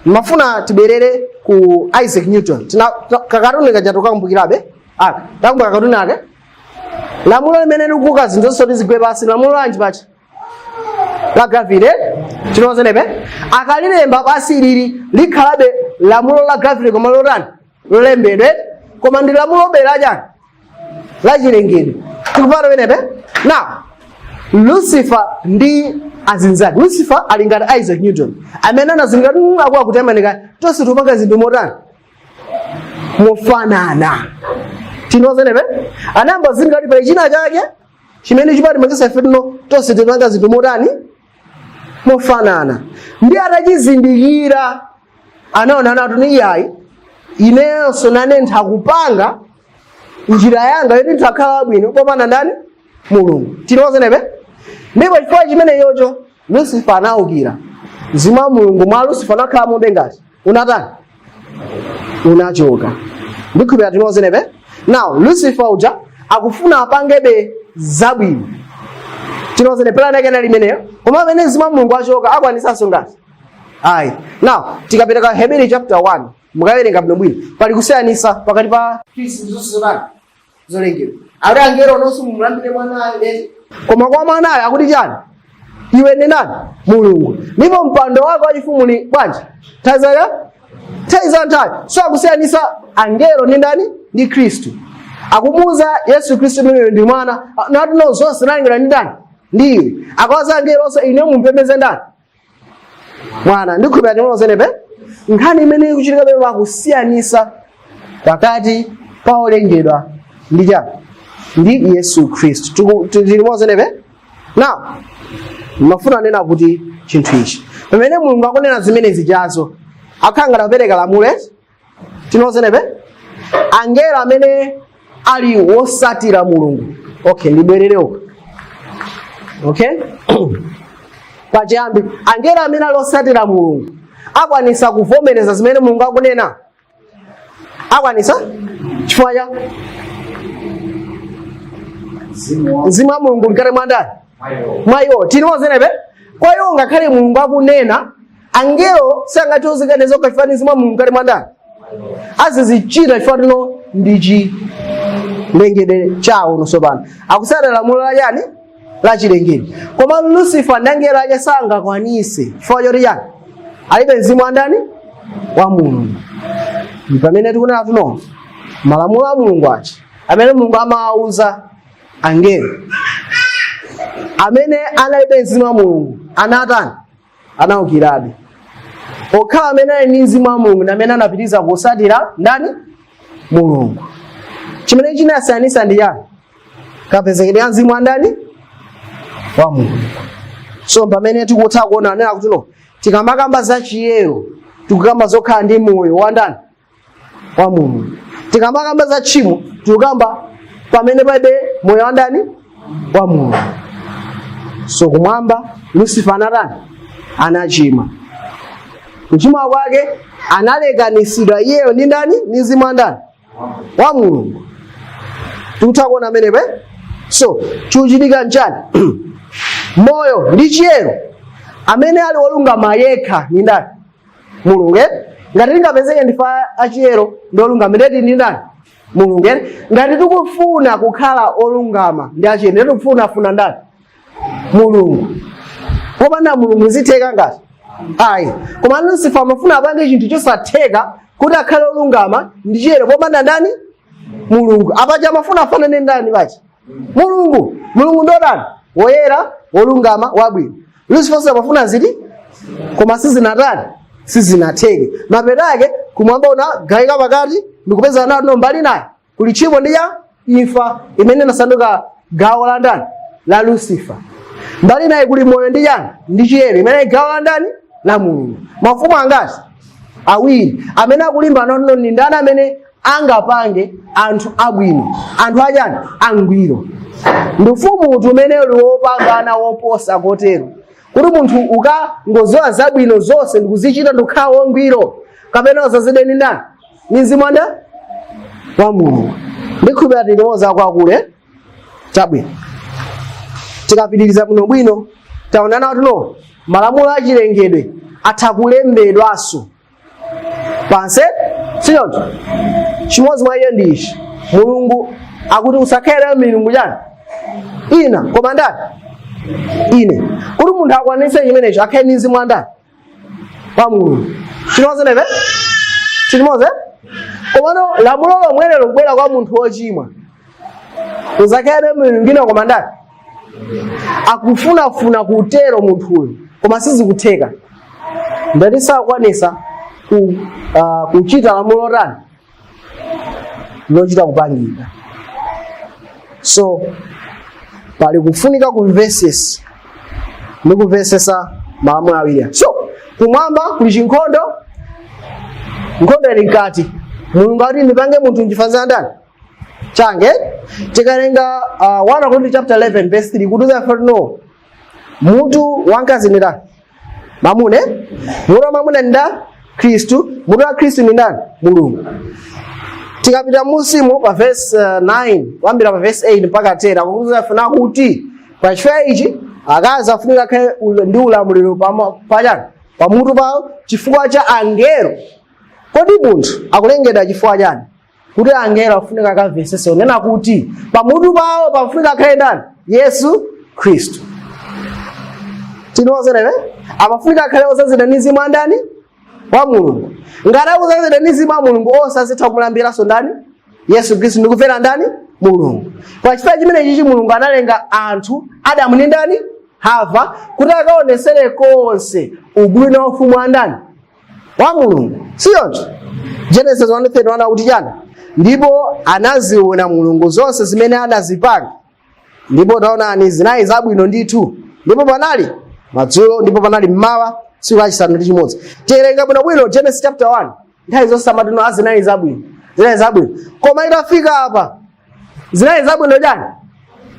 mafuna tiberere ku Isaac Newton. Kakatuni kaja tukambukirabe takumbuka kakatuni ake lamulo limene likuka zinthu zonse tizigwe pasi lamulo lanji pacha la gravity. Tinozenepe akalilemba pasi lili likhalabe lamulo la gravity koma lotani lolembedwe koma ndi lamulo bera chani la chilengedwe. Tikupata penepe now Lucifer ndi azinzake. Lucifer ali ngati Isaac Newton amene anazinga akutemanika tonse tupanga zinthu motani mofanana. Tinozenepe anayamba zingati pali china chake chimene chipati makisa ifetino tonse tupanga zinthu motani mofanana. Ndi atachizindikira anaona natu ni iyayi inenso nane nthakupanga njira yanga yoti nthakhala bwino popanda ndani Mulungu. Tinozenepe ndipo chifukwa chimene yocho Lucifer anaukira mzimu wa Mulungu mwa Lucifer anakhala mobe ngati unatani unachoka. Ndikhulupirira tinozenepe. Now Lucifer uja akufuna apangebe zabwino. Tinozenepe plan yake na limeneyo koma amene mzimu wa Mulungu achoka akwanisanso ngati ayi. Now tikapita Hebrew chapter 1 mukawerenga bwino bwino pali kusiyanisa pakati pa Khristu zonse zolengedwa. Ali angelo nonso mumulambire mwanayo eti koma kwa mwanayo akuti chani iwe ndi nani Mulungu ndipo mpando wako wachifumu ni bwanji nthawi so akusiyanisa angelo ndi ndani ndi Khristu. Akumuza Yesu Khristu mwenyewe ndi mwana nati no zonse nalengedwa ndi ndani ndiwe. Akawaza angelo onse ine mumpembeze ndani mwana. Ndikhulupirira timozenepe nkhani imene ikuchitika pano pakusiyanisa pakati pa olengedwa ndi chani ndi Yesu Khristu. Timozenepe now mafuna nena kuti chinthu ichi pamene Mulungu akunena zimene zijazo akhanga kupereka lamulo tinozenepe angelo amene ali wosatira Mulungu. Okay, ndibwerereko. Okay? Pachiyambi angelo amene ali wosatira Mulungu akwanisa kuvomereza zimene Mulungu akunena. Akwanisa chifukwa cha Mzimu wa Mulungu mkati mwa ndani mwayo tinozenepe. Kwa hiyo ngakhale Mulungu akunena angelo sangatiuzikane zokha chifukwa Mzimu wa Mulungu mkati mwa ndani azizichita chifukwa ndi chilengedwe chawo nosopano akusatira lamulo la chani la chilengedwe. Koma Lucifer ndi angelo aja sangakwanise chifukwa choti chani alibe mzimu wa ndani wa Mulungu. Pamene tikunena tuno malamulo a Mulungu aja amene Mulungu amawuza angelo amene analibe mzimu wa Mulungu anatani anaukirabe. Okhala amene ali ndi mzimu wa Mulungu ndi amene anapitiriza kusatira ndani Mulungu. Chimene chinasiyanisa ndi chani kapezekedwa mzimu wa ndani wa Mulungu. So pamene tikutha kuona nena kuti no tikamakamba za chiyero tikukamba zokhala ndi moyo wa ndani wa Mulungu. Tikamakamba za tchimo tikukamba pamene palibe moyo wa ndani wa Mulungu. So kumwamba Lucifer anatani anachima. Kuchima kwake analekanitsidwa iyeyo ndi ndani ndi mzimu wa ndani wa Mulungu. Tikutha kuona amenepe. So chikuchitika nchani moyo ndi chiyero amene ali wolungama yekha ndi ndani Mulungu. Ngati tingapezeke ndifa achiyero ndi olungama ndi ndani Mulungu. Ngati tikufuna kukhala olungama ndi achiyero ndi tikufuna ndani Mulungu. Popanda Mulungu zitheka ngati ayi. Koma Lucifer amafuna apange chinthu chosatheka kuti akhale olungama ndi chiyero popanda ndani Mulungu. Apaja amafuna afanane ndani pachi Mulungu. Mulungu ndo ndani woyera wolungama wabwino. Lucifer amafuna ziti koma sizinatani sizinatheke. Mapeto ake kumwamba unagawika pakati ndikupeza nato mbali naye kuli tchimo ndi ya imfa imene inasanduka gawo la ndani la Lucifer. Mbali naye kuli moyo ndi chani ndi chiyero imene gawo la ndani la Mulungu. Mafumu angati awiri amene akulimbana nawo ndi ndani amene angapange anthu abwino anthu achani angwiro. Ndi ufumu umene uli wopambana woposa kotero kuti munthu ukangozowa zabwino zonse ndikuzichita ndikukhala wangwiro kapena uzazideni ndani ndi mzimu wa Mulungu. Ndikhulupirira timoza kwakule chabwino. Tikapitiriza bwino taonana kuti no malamulo achilengedwe atha kulembedwanso pansi sinonso chimodzi mwa iye ndi ichi Mulungu akuti usakhale milungu chani ina koma ndani ine. Kuti munthu akwanitse chimenecho akhale ndi mzimu wa ndani wa Mulungu. Chimozenepe chimoze komano lamulo lomwelo likubwera kwa munthu wochimwa usakhale milungu ina koma ndani akufunafuna kutero munthuyo koma sizikutheka. Ngati sakwanisa kuchita lamulo tani lochita kupangika. So pali kufunika kumvesesa ndi kumvesesa malamulo awiri. So kumwamba kuli chinkhondo. Nkhondo ili nkati Mulungu ati ndipange munthu njifanizira ndani change. Tikalenga 1 Corinthians chapter 11 verse 3 kutuza no mutu wankazi ni ndani mamune mutu wa mamune ni ndani Kristu. Mutu wa Kristu ni ndani Mulungu. Tikapita musimu pa verse 9 wambira pa verse 8 mpaka 10 akukuza funa kuti pa chifukwa ichi akazi afunika akhale ndi ulamuliro pachani pamutu pawo chifukwa cha angelo. Kodi munthu akulengedwa chifukwa chani kuti angelo afunika akamvesese unena kuti pamutu pawo pafunika akhale ndani Yesu Khristu. Tinozerewe amafunika akhale osazidwa ndi mzimu wa ndani wa Mulungu. Ngati akuzazidwa ndi Mzimu wa Mulungu osazitha kumulambiranso ndani? Yesu Khristu ndi kumvera ndani? Mulungu. Pa chifukwa chimenechi Mulungu analenga anthu Adamu ndi ndani? Hava, kuti akaonesere konse ubwino wa ufumu wa ndani? Wa Mulungu. Siyoncho? Genesis 1:31 kuti chani? Ndipo anaziona Mulungu zonse zimene anazipanga. Ndipo taonani zinali zabwino ndithu. Ndipo panali madzulo, ndipo panali mmawa, tsiku lachisanu ndi chimodzi. Tiyerenga bwinobwino Genesis chapter 1. Nthawi zonse amatino azinali zabwino. Zinali zabwino. Koma itafika apa, zinali zabwino chani?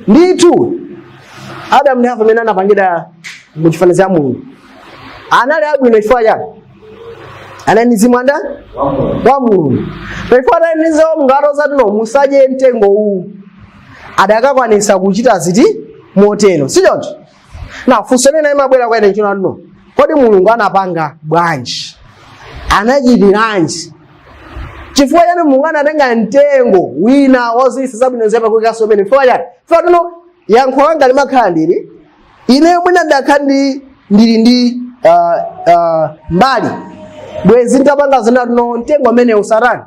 Ndithu. Adamu ndi Hava amene anapangidwa mu chifanizo cha Mulungu. Anali abwino chifukwa chani? Anali ndi Mzimu wa Mulungu. Pefo anali ndi Mulungu atozatino musadye mtengo uwu. Adakakwanisa kuchita ziti motero. Sichoncho? Na funso lina imabwera kwa ine chino no. Kodi Mulungu anapanga bwanji? Anachitiranji? Chifukwa chani Mulungu anatenga mtengo wina wozisa zabwino zepa kuika somene. Chifukwa chani? Chifukwa tuno yankho langa limakhala ndili. Ine mwina ndakhala ndili ndi mbali. Bwezi ndapanga zina tuno mtengo amene usarani.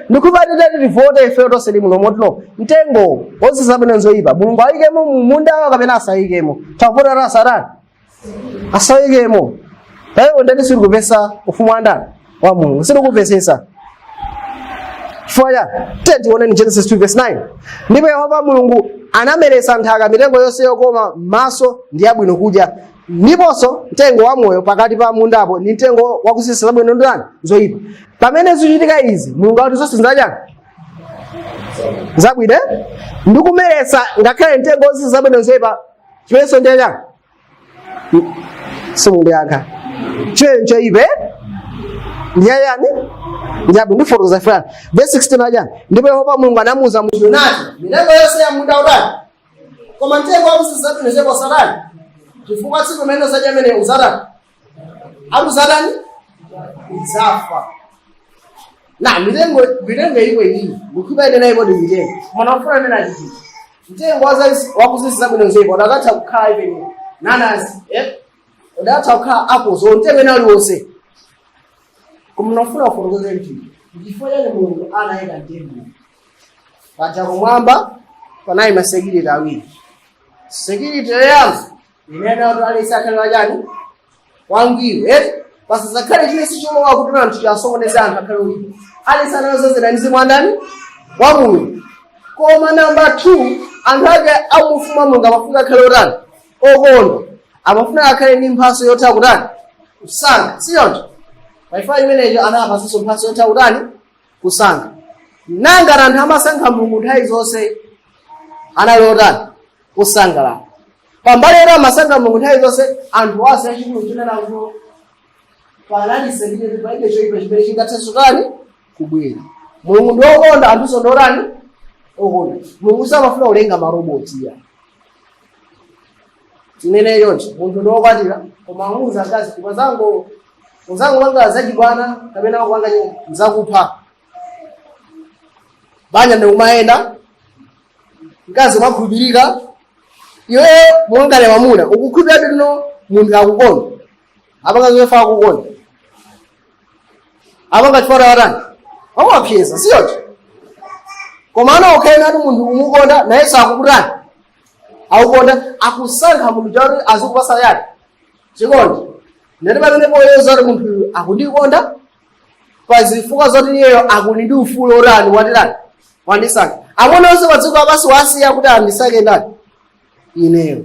Ndikubatira vote ife tonse ndi Mulungu motino mtengo wonse zabwino nzoyipa Mulungu ayikemo mu munda kapena asayikemo tavota rasarani asayikemo tayo ndati siri kupesa ufumu wa ndani wa Mulungu siri kupesesa faya tione ni Genesis 2:9 ndipo Yehova Mulungu anameresa nthaka mitengo yonse yokoma maso ndi yabwino kudya ndiponso mtengo wa moyo pakati pa mundapo ndi mtengo wakusisa zabwino ndani zoyipa. Pamene zichitika izi Mulungu ati zonse zinachani zabwino ndikumeresa ngakhale mtengo wonse zabwino zoyipa chimeneso ndi chani simundu yakha chencho ibe ndiyani ndiyabu ndifotokoza fulani. Verse 16 ajani ndipo Yehova Mulungu anamuwuza munthu nati mitengo yonse ya munda udani koma mtengo wakusisa zabwino zoyipa usarani chifukwa tsiku limene usadya amene uzarani akuzarani uzafa. Na mitengo iwe iyi ngikhuba ine nayo bodi mitengo mwana wafuna amene achiti mtengo wakusisa zabwino zoyipa udakatha kukhala ipenye nanasi udakatha kukhala apples mtengo ena uliwonse koma nafuna ufotokoze kuti chifukwa chani Mulungu anayika mtengo paja kumwamba panali masekiriti awiri. Sekiriti yoyamba inene watu alisakhala jani wangiwe pasazakhale chinesi cholowa kuti anthu chasokoneza anthu akhale ulipo alisanaozezera Mzimu wa ndani wa Mulungu. Koma namba 2 anthu ake amufuna Mulungu amafuna akhale utani okondwa amafuna akhale ndi mphaso yotha kutani kusankha. Siyoncho paifa imeneyo anapasanso mphaso yotha kutani kusankha. Nanga anthu amasankha Mulungu nthawi zonse anali otani kusangalala. Pambali era amasankha Mulungu nthawi zonse anthu ase achikulu chinena kuti panali sekiriti paibe choyipa chimene chingathenso tani kubwera. Mulungu ndi okonda anthu ndorani okonda. Mulungu samafuna kulenga maroboti ya chimene yonse munthu ndi okwatira koma amuza akazi kuti uzango wanga zachibwana kapena wanga mzakupha banya ndi umayenda mkazi mwakhulupirika iwe muongale mamuna ukukhulupirira bino munthu akukonda apanga zofa akukonda apanga chifora watani awapyesa siyocho koma ana okhaina ati munthu umukonda naye sakukutani akukonda akusankha munthu choti azikupasa yake chikondi ndati pamene poyoza kuti munthu akundikonda pazifukwa zoti iyeyo akuni ndi ufulu orani watirani wandisankha amona onse padziko apasi wasiya kuti andisake ndani ineyo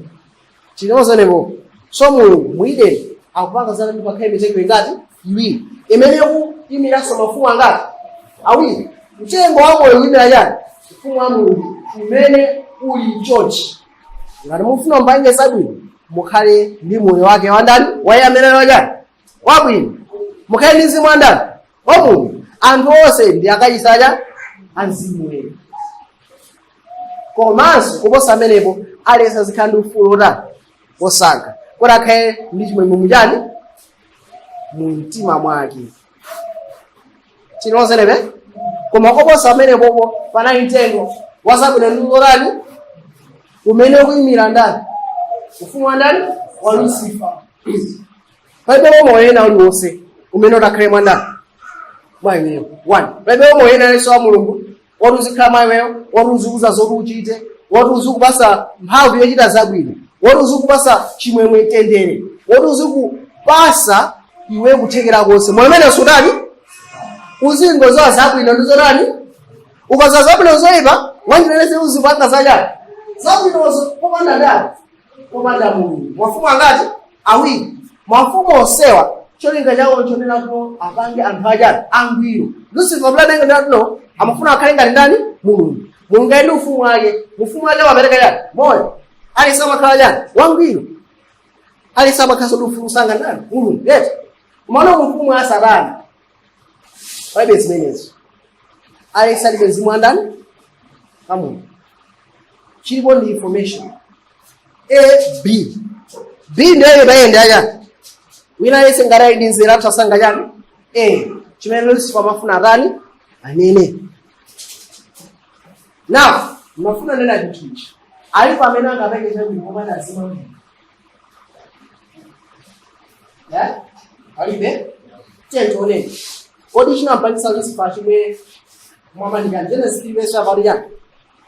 chinozonepo. So Mulungu mwide akupanga zana ndi pakhale mitengo ingati iwiri imene imiraso mafumu angati awiri. Mtengo wa moyo wimira chani ufumu wa Mulungu umene uli chonchi. Ngati mufuna mpange zabwino mukhale ndi moyo wake wandani wayamene wachani wabwino mukhale ndi Mzimu wa ndani wa Mulungu. Anthu onse ndi akachisacha amzimu ena komanso kuposa amenepo alesa zikhala ndi ufulu otani osankha kuti akhale ndi chimwemwe muchani mu mtima mwake chinozerepe. Koma koposa amenepopo panali mtengo wazabwino ndi orani umene ukuyimira ndani ufumu wa ndani wa Lucifer. Paipo moyo ena uliwonse umene udakhale mwandani mwayiweyo. 1 palibe omwe ena aliso wa mulungu woti uzikhala mwayiweyo, woti uzikuza zoti uchite, woti uzikupasa mphamvu yochita zabwino, woti uzikupasa chimwemwe tendere, woti uzikupasa iwe kuthekera konse mwamene sudani uzingozowa zabwino ndizotani ukaza zabwino zoyipa wanjirelese uzipanga zachani zabwinozo popanda ndani popanda mulungu. Mafumu angati awiri, mafumu osewa cholinga chawo chonenako apange anthu achani angwiro. Lucifer bladenge ndatuno amafuna akhale ngati ndani mulungu. Mulungu ayi ndi ufumu wake, ufumu wake wapereka chani moyo ali samakhala chani wangwiro, ali samakhaso ndi ufumu sanga ndani mulungu. Yes, umaona ufumu wa Satana palibe zimenezo, ali salibe mzimu wa ndani kamungu. Chilipo ndi information A, B. B ndiyo bayende achani wina yese ngarayi ndi nzira tutasanga chani A. Chimene Lucifer mafuna atani anene. Now mafuna nena chinthu alipo amene angapeke chani koma lazima mbi ya alibe tentone kodi chinampangisa Lucifer chimwe mwamanika Genesis 3:1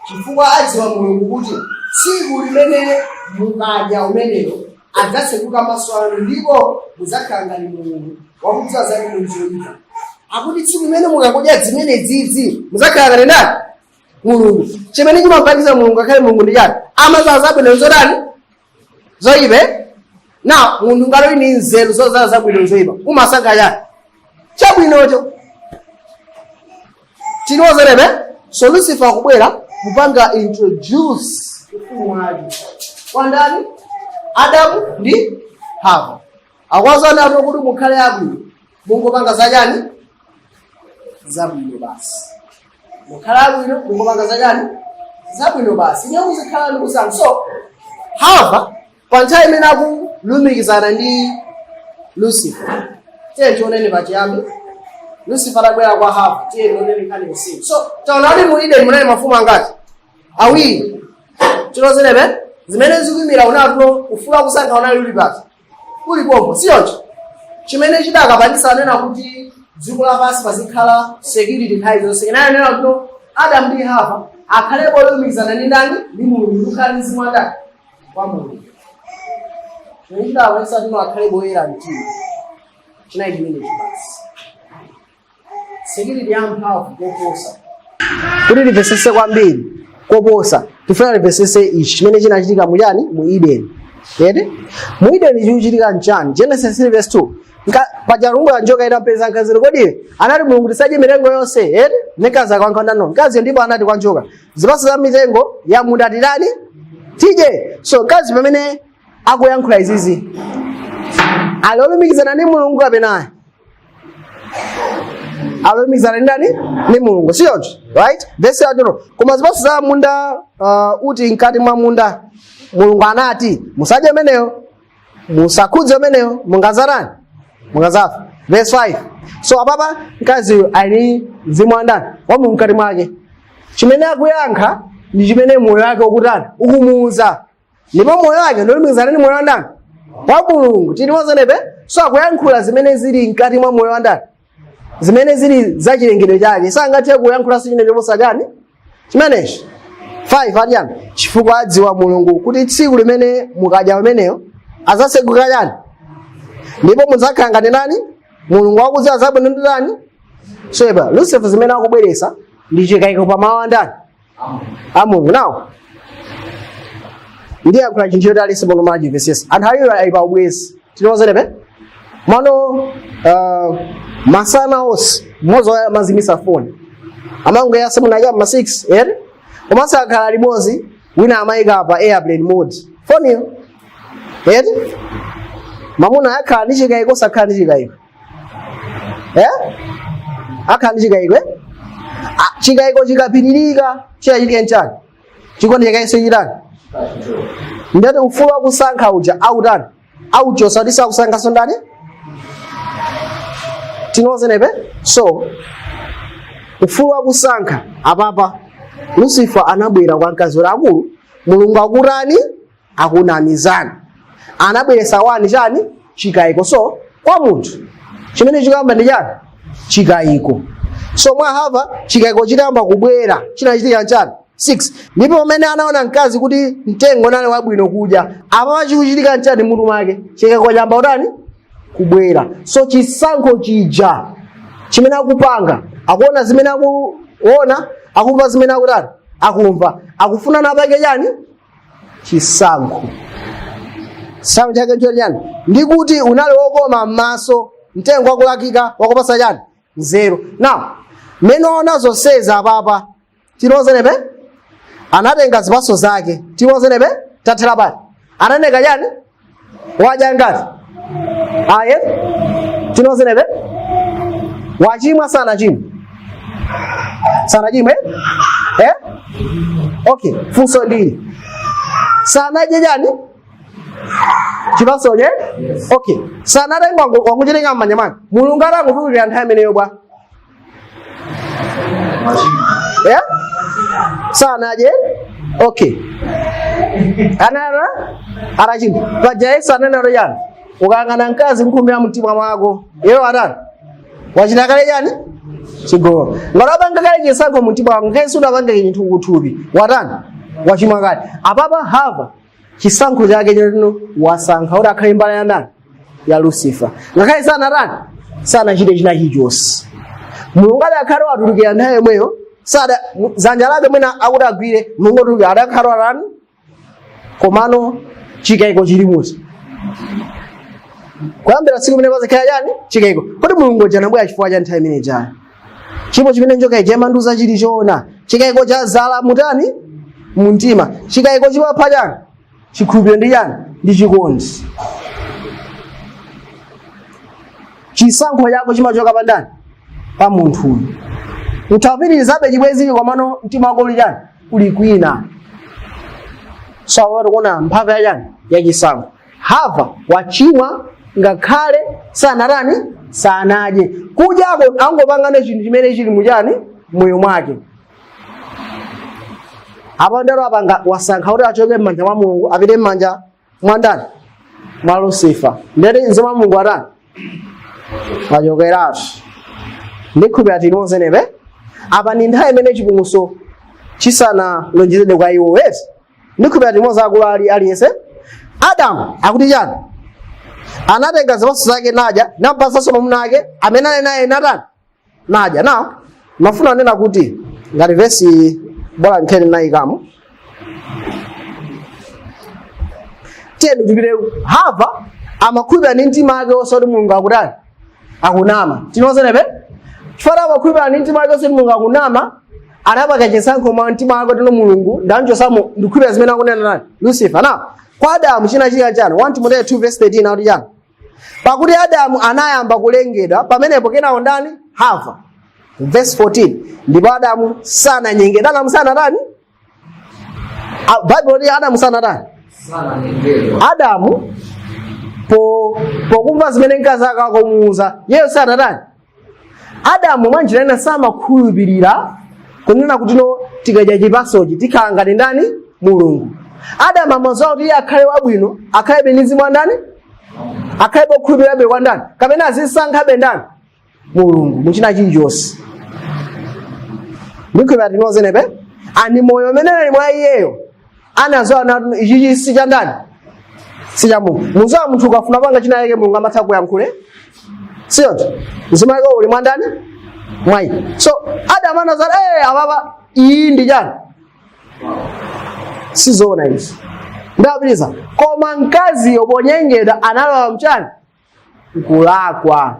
chifukwa adziwa mulungu kuti tsiku limene mukadya umeneyo adzatsekuka maso anu ndipo mudzakhala ngati mulungu wakudziwa zabwino zoyipa. Akuti tsiku limene mukakudya zimene dzidzi mudzakhala ngati ndani mulungu. Chimene chimampangisa mulungu akhale mulungu ndi chani amadziwa zabwino zodani zoyipa. Na munthu ngalo ini nzeru zozaza zabwino zoyipa umasankha chani chabwinocho tinozerebe. So Lucifer kubwera kupanga introduce ufumu wake kwa ndani Adamu ndi Hawa. Akwazana ato kuti mukhale abwino mungopanga zachani zabwino basi. Mukhale abwino mungopanga zachani zabwino basi. Nyewe muzikhala ndi kusankha. So Hawa pa nthawi imene akulumikizana ndi Lucifer tentioneni pachiyambi Lucifer abwera kwa Hawa tentioneni nkhani usiku. So taonani mu Eden munali mafumu angati awiri tinozerebe zimene zikuyimira unatulo ufuna kusankha unali uli pasi uli pompo siyoncho. Chimene chidakapangisa anena kuti dziko lapansi pazikhala security nthawi zonse inayo anena kuti Adamu ndi Hawa akhale olumikizana ndi ndani ndi mulungu kukhala ndi mzimu wandani kwa mulungu. Chimene chidakapangisa tino akhale boyera mtima chinayi chimene chibasi security yamphamvu koposa kuti livesese kwambiri koposa tifuna livesese ichi chimene chinachitika muyani mu Eden. Yede mu Eden chikuchitika nchani Genesis 3:2 pajarumbu ya njoka inampeza nkaziro kodi anati mulungu tisadye mitengo yonse yede nekazi akankanda no nkazi ndipo anati kwa njoka zipatso za mitengo ya munda tilani tije. So nkazi pamene akuyankhula izizi alolumikizana ndi mulungu kapena alolumikizana ndani ni mulungu siyoncho right. Verse ya dino koma zipatso za munda uti nkati mwa munda mulungu anati musadye meneyo musakhudze meneyo mungazarani mungazafa. Verse 5 so apapa nkazi ali mzimu wa ndani wa mulungu mkati mwake. Chimene akuyankha ndi chimene moyo wake ukutani ukumuuza ndipo moyo wake ndolumikizana ndi moyo wa ndani wa mulungu tiliwozanebe. So akuyankhula zimene zili mkati mwa moyo wa ndani zimene zili za chilengedwe chake sangathe kuyankhula sine choposa chani chimenechi. 5 adiyani chifukwa adziwa mulungu kuti tsiku limene mukadya umeneyo adzatsekuka chani ndipo mudzakhala ngati nani mulungu wakudziwa zabwino ndi ndani. So eba Lucifer zimene akubweresa ndi chikayiko pa mawu andani a mulungu. Nawo ndiye akula chinthu choti alisi muno maji verses anthu aliyo ayipa ubwezi tinozerebe mano masana onse mmozi wa mazimisa foni amango ya semuna ya 6 ere komasa akhala limodzi wina amayika pa airplane mode foni yo ere mamuna yakhala ndi chikayiko sakhala ndi chikayiko akhala ndi chikayiko chikayiko chikapitirika chiyachitika nchani chikondi chakaiso chitani ndati ufulu wa kusankha uja autani auchosa kuti sakusankhaso ndani tinozenepe. So ufulu wa kusankha apapa Lucifer anabwera kwa mkazi wake akulu mulungu akutani akunamizana anabweresa wani chani chikayiko. So kwa munthu chimene chikamba ndi chani chikayiko. So mwa hava chikayiko chitamba kubwera chinachitika nchani 6 ndipo pamene anaona mkazi kuti mtengo nale wabwino kudya apa chikuchitika nchani mutu make chikayiko chamba utani kubwera. So chisankho chija chimene akupanga akuona zimene akuona akumva zimene akutani akumva akufuna napake chani chisankho. Chisankho chake ncho chani ndikuti unali wokoma m'maso mtengo wakulakika wakupasa chani nzeru. Now meno nazo seza papa tinozenepe anatenga zipaso zake tinozenepe tathera pati ananeka chani waja ngati aye tinozenepe wachimwa sana chimwe okay funso ndili sana je chani chipasoje okay sana rengo wanguchirenga mmanyamani mulungu atakutulira nthawi imeneyo bwa sana je okay anara arachimba pajaye sana nalo yani ukangana mkazi mkumbira mtima mwako yeo atani wachita kale chani chigolo ngalabanga kale chisankho mtima wako ngesu unapanga chinthu kuthupi watani wachimwa kale apapa hava chisankho chake chino wasankha kuti akhale mbala ya ndani ya Lucifer ngakhale sana atani sana chite china chichonse mulungu adakhale watulukira nthawi yomweyo sada dzanja lake mwina akuti agwire mulungu atulukira adakhale atani komano chikayiko chilimusi kuyambira tsiku limene pazakhala chani chikayiko kuti mulungu janabwera chifukwa cha nthawi imene chani chipo chimene njoka ijemanduza chili choona chikayiko cha zala mutani muntima chikayiko chimapha chani chikhulupiriro ndi chani ndi chikondi. Chisankho chako chimachoka pandani pa munthu utapitirizabe chibwezi komano mtima wako uli chani uli kwina. So watu kuna mphamvu ya chani ya chisankho hava wachimwa ngakhale sanarani sanaje kujako angopangane chinthu chimene chili muchani moyo mwake. Apa ndaro apanga wasankha kuti achoke m'manja mwa Mulungu apite m'manja mwa ndani mwa Lucifer ndere nzoma Mulungu atani achokerapo ndikhupira tinozenepe apa ni nthawi imene chipulumutso chisana lonjezedwe kwa iwo wese ndikhupira timoza akulu aliyense. Adamu akuti chani anatenga zipaso zake nadya nampasanso mwamuna wake amene ali naye natani nadya. Na mafuna anena kuti ngati vesi bora nkheni nayikamo tenu tupite hava amakhulupirira ndi mtima ake osati Mulungu akutani akunama tinozenepe chifukwa amakhulupirira ndi mtima ake osati Mulungu akunama anapanga chisankho mwa mtima ake tino Mulungu ndanjosamo ndikhulupirira zimene akunena nani Lucifer. Na kwa Adamu chinachitika chani 1 Timoteyo 2:13 akuti chani pakuti Adamu anayamba kulengedwa pamenepo kenawo ndani hava verse 14 ndipo Adamu sana nyengedwa. Adamu sana tani Bible ndi Adamu sana tani sana nyengedwa. Adamu pokumva zimene mkazi ake akumuuza yeyo sana tani Adamu mwanjira ina samakhulupirira kunena kuti no tikadya chipasochi tikhala ngati ndani Mulungu. Adamu amadziwa kuti akhale wabwino akhale benizi mwa ndani akhale pokhulupirirabe kwa ndani kapena azisankhabe ndani Mulungu muchina chilichonse. Ndikhulupirira tinozenepe ani moyo umene ali mwa iyeyo anadziwa nati ichi si cha ndani si cha Mulungu. Mudziwa munthu ukafuna panga china yake Mulungu amatha kuyankhule sio mzimu wake uli mwa ndani mwai. So Adamu anadziwa apapa iyi ndi chani sizona izi ndapitiriza koma mkazi yobonyengedwa analowa mchani kulakwa.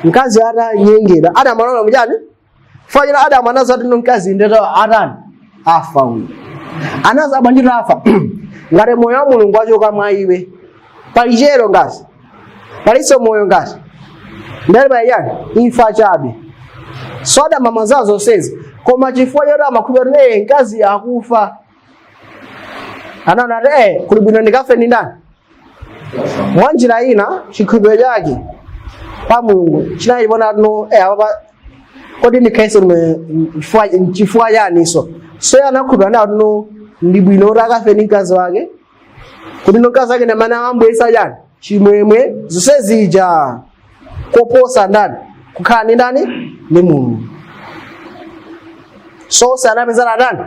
Mkazi atanyengedwa Adamu analowa mchani fanyira Adamu anadziwa kuti mkazi ndeta atani afa uyu anadziwa bandira afa ngati moyo wa Mulungu wachoka mwa iwe pali chero ngati paliso moyo ngati ndali pa yani imfa chabe. So Adamu amadziwa zonsezi koma chifukwa choti amakhulupirira mkazi akufa anaona kuli bwino ndikafe ndi ndani mwanjira ina chikhulupiriro chake pa Mulungu chinayipona no apapa kodi ndikhaise chifukwa chani so anakhulupirira nati no ndi bwino kuti akafe ndi mkazi wake kuti mkazi wake ndi amene ambwesa chani chimwemwe zonse zija koposa ndani kukhala ndi ndani ndi Mulungu. So sanapezana ndani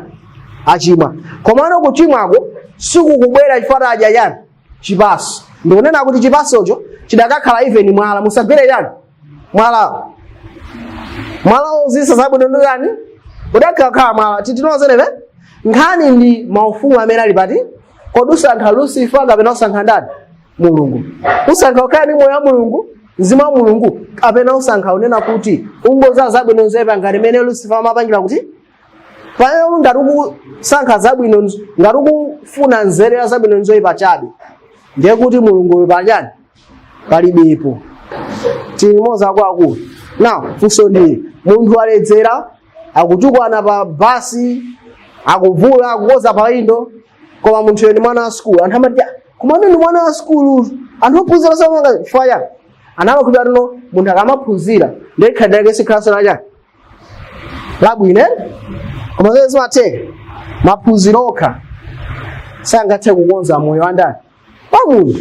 achimwa. Komano kuchimwako sikukubwera chifukwa adya yani chipaso. Ndikunena kuti chipasocho chidakakhala even mwala musagwere yani mwala uzisa zabwino ndo yani udakakhala mwala titinozeneve nkhani ndi maufumu amene ali pati kodi usankha Lucifer kapena usankha ndani Mulungu. Usankha ukani moyo wa Mulungu mzimu wa Mulungu kapena usankha unena kuti ungoza zabwino nzepa ngati mene Lucifer amapangira kuti pano ngati ukusankha zabwino ngati ukufuna nzere ya zabwino nzoyipa chabe ndiye kuti Mulungu uyo pachani palibepo. Tilimoza kwakulu. Now funso ndi munthu aledzera akutukwana pa basi akuvula akukoza pa window koma munthu ni mwana wa school anthu amati kumane ni mwana wa school anthu ophunzira samanga faya anamakhupa tuno munthu akamaphunzira ndiye khadi lake sikhaso lacha labwine koma zezi mateka maphunziro okha sangathe kukonza moyo wa ndani pa munthu.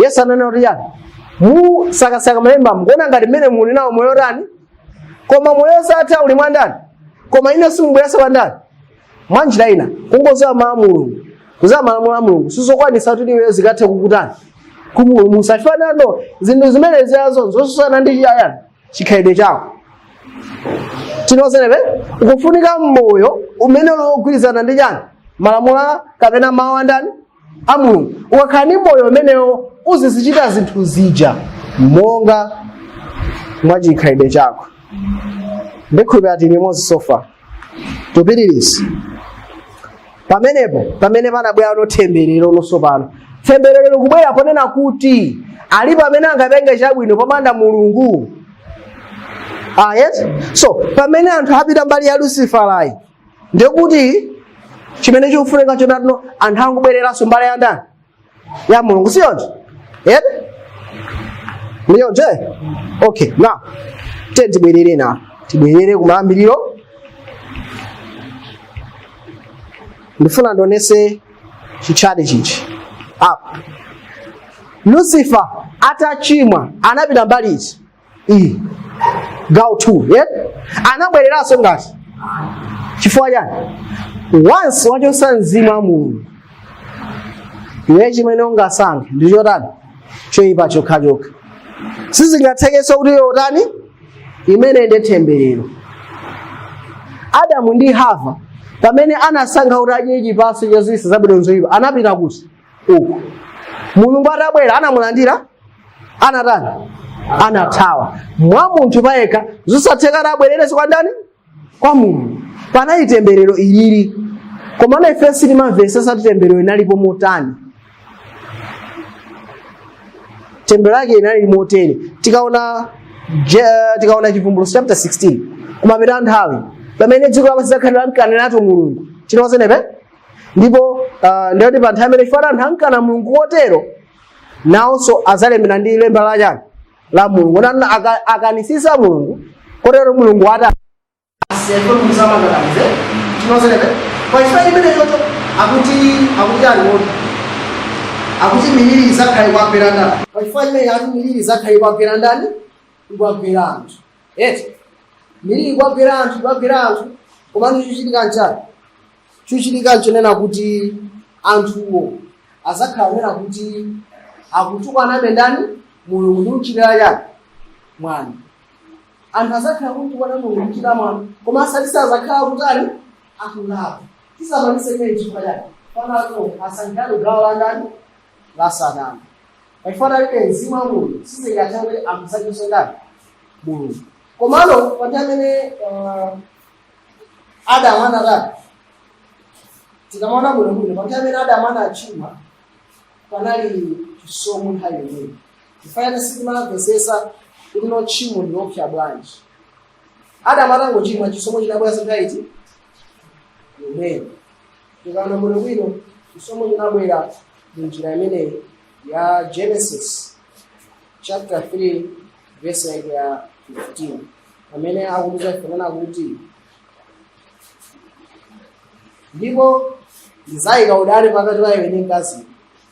Yesu ananena kuti yani mu sakasaka malemba mkuona ngati mmene muli nawo moyo ndani koma moyo satha uli mwa ndani koma ine simbuyesa wa ndani mwanjira ina kungoza mawu Mulungu kuza malamulo a Mulungu sizokwanisa kuti iwe zikathe kukutani kumulumusa chifanano zinthu zimene ziyazo zosiyana ndi chiyani chikhalidwe chako. Tinozeneve ukufunika moyo umene ukugwirizana ndi chani malamulo kapena mawu a ndani a Mulungu. Ukakhala ndi moyo umenewo uzizichita zinthu zija monga mwa chikhalidwe chako. Ndikhulupirira tili limodzi sofa tupitirize pamene panabwera notemberero nosopano temberero kubwera ponena kuti ali pamene angapenge chabwino popanda Mulungu. Yes? So pamene anthu apita mbali ya Lucifer layi ndiye kuti chimene chikufunika chonatino anthu angubwereranso mbali ya ndani ya Mulungu siyonje? Yes? Miyonje? Okay, now tibwerere kumayambiriro. Ndifuna ndonese chichade chichi up. Lucifer atachimwa anapita mbali ichi gawo 2 yes? Anabwereranso ngati chifukwa chani once wachosa mzimu wa Mulungu iwe chimene ungasankhe ndichotani choyipa chokhachokha sizingathekenso kuti yotani imene ndi temberero. Adamu ndi Hava pamene anasankha kuti adye chipatso chozisa zabwino nzoyipa anapita kuti uku Mulungu atabwera anamulandira anatani anathawa mwa munthu payekha zosatheka abwererenso kwa ndani kwa Mulungu. Panali temberero ilili komana ife sitimamvetsa kuti temberero inalipo motani temberero lake inali motani. Tikaona Chivumbulutso chapter 16 kumapita nthawi pamene dziko lapansi lakhalira mkana nato Mulungu chinozenepe ndipo ndiyoti pa nthawi imene chifukwa anthu ankana Mulungu kotero nawonso azalemera ndi lemba la chani la Mulungu nana akanisisa Mulungu kotero Mulungu ata chinozenepe kwa chifukwa imene chocho akuti ali woti akuti miliri izakhale kwagwera ndani kwa chifukwa imene ati miliri izakhale kwagwera ndani kwagwera anthu eti miliri kwagwera anthu komano chichitika nchani chichitika nchonena kuti anthuwo azakhala onena kuti akutukwana nabe ndani Mulungu ndi uchitira chani mwana anthu azakhala kutukwana Mulungu ndi uchitira mwana koma asazakhala kutali akulapa tisamanise imene chifukwa chake panato asankhalo gawo la ndani la Satana pachifukwa alibe mzimu wa Mulungu sizingatha kuti amuzachose ndani Mulungu. Komano pati amene Adamu anatani tikamona Mulungu pati amene Adamu anachimwa panali chisomo nthawi imeneyo ifayana sitimamvesesa kuti no tchimo ndiopsa bwanji. Adamu atangochimwa chisomo chinabwera sinthaiti imeneyo tikaona Mulungu chisomo chinabwera munjira imeneyi ya Genesis chapter 3 verse ya 15 amene akuuza fanana kuti ndipo ndizayika udani pakati pa iwe ndi mkazi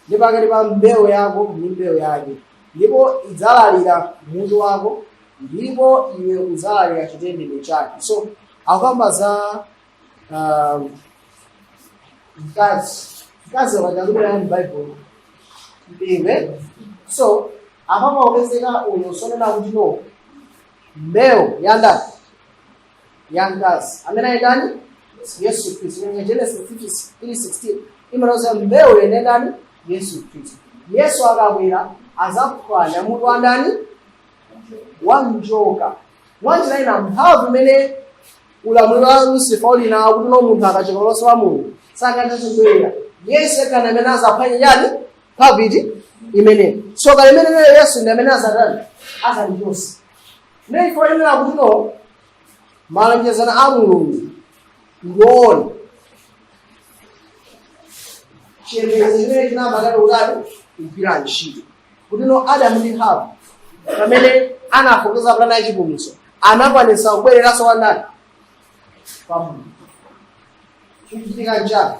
ndi pakati pa mbewu yako ndi mbewu yake ndipo idzalalira mutu wako, ndipo iwe udzalalira chitendere chake. So akamba za mkazi wakachakubera mu Bible mpinge. So apapa upezeka uyo sonena kuti no mbewu yandani ya mkazi amene ayitani Yesu Kristu. Genesis 3:16 imaloza mbewu yenendani Yesu Kristu. Yesu akabwera azaphwanya mutu wandani wa njoka. Mwanjira ina mphamvu imene ulamuliro wa Lucifer uli nawo kuti no munthu akachoka lonse wa Mulungu sakatachobwera. Yesu ekana amene azaphwanya yani mphamvu imene. So kale imene Yesu ndi amene azatani azalichonse. Nei for imene akuti no malonjezano a Mulungu ndiona chiyembekezo chimene chinambalala utatu kugwira ntchito kuti no Adamu ndi Hawa pamene anafokeza plani ya chipulumutso anakwanisa kubwereranso wandani kwa Mulungu. Chichitika njani?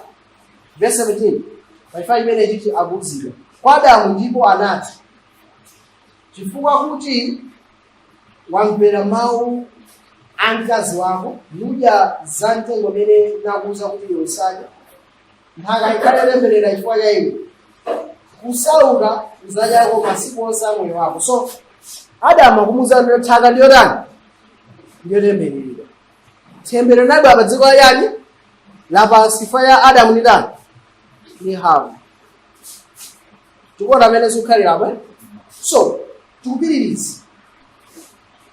Verse 17 paifa imene chichi akuuzidwa kwa Adamu, ndipo anati chifukwa kuti wamvera mawu a mkazi wako nudya za mtengo umene nakuuza kuti iwe usadye, nthaka ikhalelemberera chifukwa cha iwe, kusauka uzadyako masiku onse a moyo wako. So Adamu akumuuza kuti nthaka ndiyotani ndiyotembereredwa. Temberero inabwera pa dziko yani lapansi chifukwa cha Adamu ndi ndani ndi Hawa. Tikuona amene zikukhalirapo. So tikupitiriza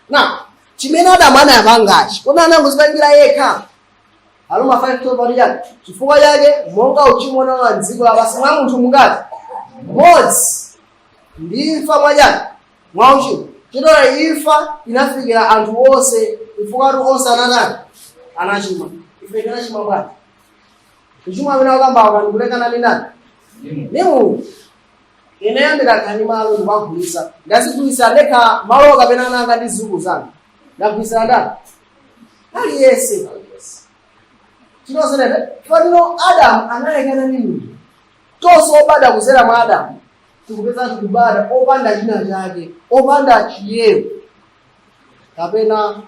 na chimene Adamu anayapangachi kodi anangozipangira yekha. Aroma 5:12 chifukwa chake monga uchimo unaona m'dziko lapansi mwa munthu mungati mmodzi ndi imfa mwachani mwa uchimo, chotero imfa inafikira anthu onse chifukwa anthu onse anachimwa. Ife tinachimwa bwanji? Uchimo amene wakamba akandikulekana ndi ndani? Ndi Mulungu. Ine yambira kani malo ndikwagulisa ndazigulisa lekha malo kapena ananga ndi zidzukulu zanga ndagulisa ndani aliyense. Tinosenete kwanino Adamu analekana ndi Mulungu. Tonse obada kuzera mwa Adamu tikupeza tikubada opanda china chake, opanda chiyero kapena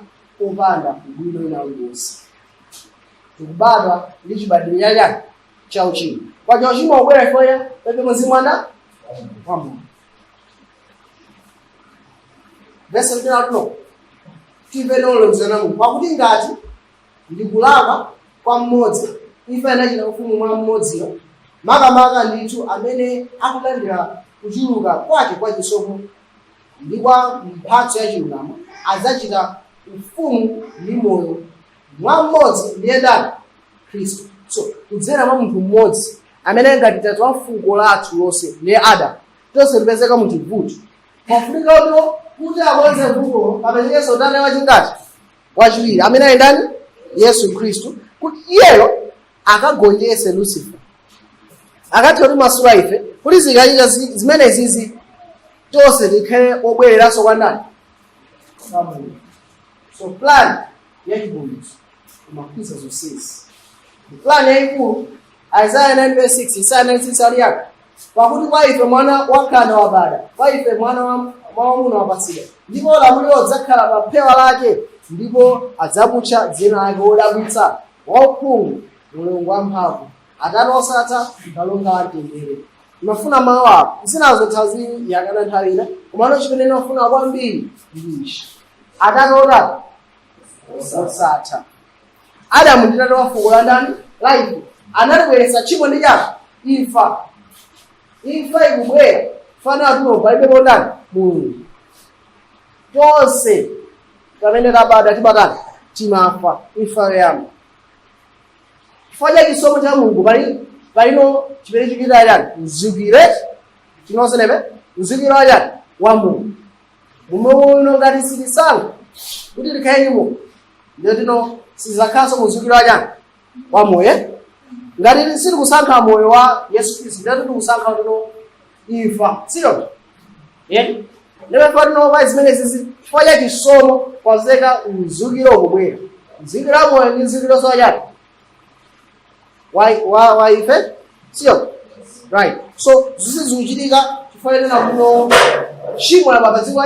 opanda ubwino ina uliwonse. Tikubada ndi chibadwiro chake cha uchimo. Kwa cha uchimo ubwera chifukwa pepe mzimu wa Mungu. Verse 17 tivenolo mzana Mungu pakuti ngati ndikulapa kwa mmodzi imfa inachita ufumu mwa mmodziyo, makamaka ndithu amene akulandira kuchuluka kwake kwa chisomo ndi kwa mphatso ya chilungamo adzachita ufumu ndi moyo mwa mmodzi ndiye ndani Khristu. So kudzera mwa munthu mmodzi amene ngati tatu wa fuko lathu lonse ndiye Adamu, tonse tipezeka mu chivuto. Pafunika kuti akonze vuto papezekenso utane wachingati wachiwiri amene ali ndani Yesu Khristu, kuti iyeyo akagonjese Lucifer akati kuti masula ife kuti zikachita zimene zizi tonse tikhale obwereranso kwa ndani kwa Mulungu. So plan ya chipulumutso imakwiza zonsezi. Plan yaikulu Isaiah 9:6 Isaiah 9:6 ali yake pakuti kwa ife mwana wakhanda wabada, kwa ife mwana wamuna wapatsidwa, ndipo ulamuliro udzakhala pa phewa lake, ndipo adzakutcha dzina lake wodabwitsa, wauphungu, mulungu wamphamvu, atatu osatha, kalonga wamtendere. Imafuna mawu ako zinazo thazi yakana nthawi ina komano chimene imafuna kwambiri ndichi atatu otatu osatha. Adamu ndi tatu wa fuko la ndani life analibweretsa tchimo ndi chake imfa. Imfa ikubwera fana atuno palibe ndani Mulungu. Tonse pamene tabada tibatani timafa imfa yoyamba. Chifukwa chisomo cha Mulungu palino chimene chikuchita chani mzukire chinosenebe mzukire wachani wa Mulungu. Mumoyo ngati silisanga kuti likhayenimo ndio tino sizakhaso mzukire wachani wa moyo. Ngati siri kusankha moyo wa Yesu Kristu ndio tikusankha tino imfa sio yeti never for no wise zimene zizi chifukwa chisomo kwazeka mzukire okubwera mzukire wa moyo ndi mzukire so chani why ife sio right. So zisi zikuchitika chifukwa ena kuno Shimo la padziko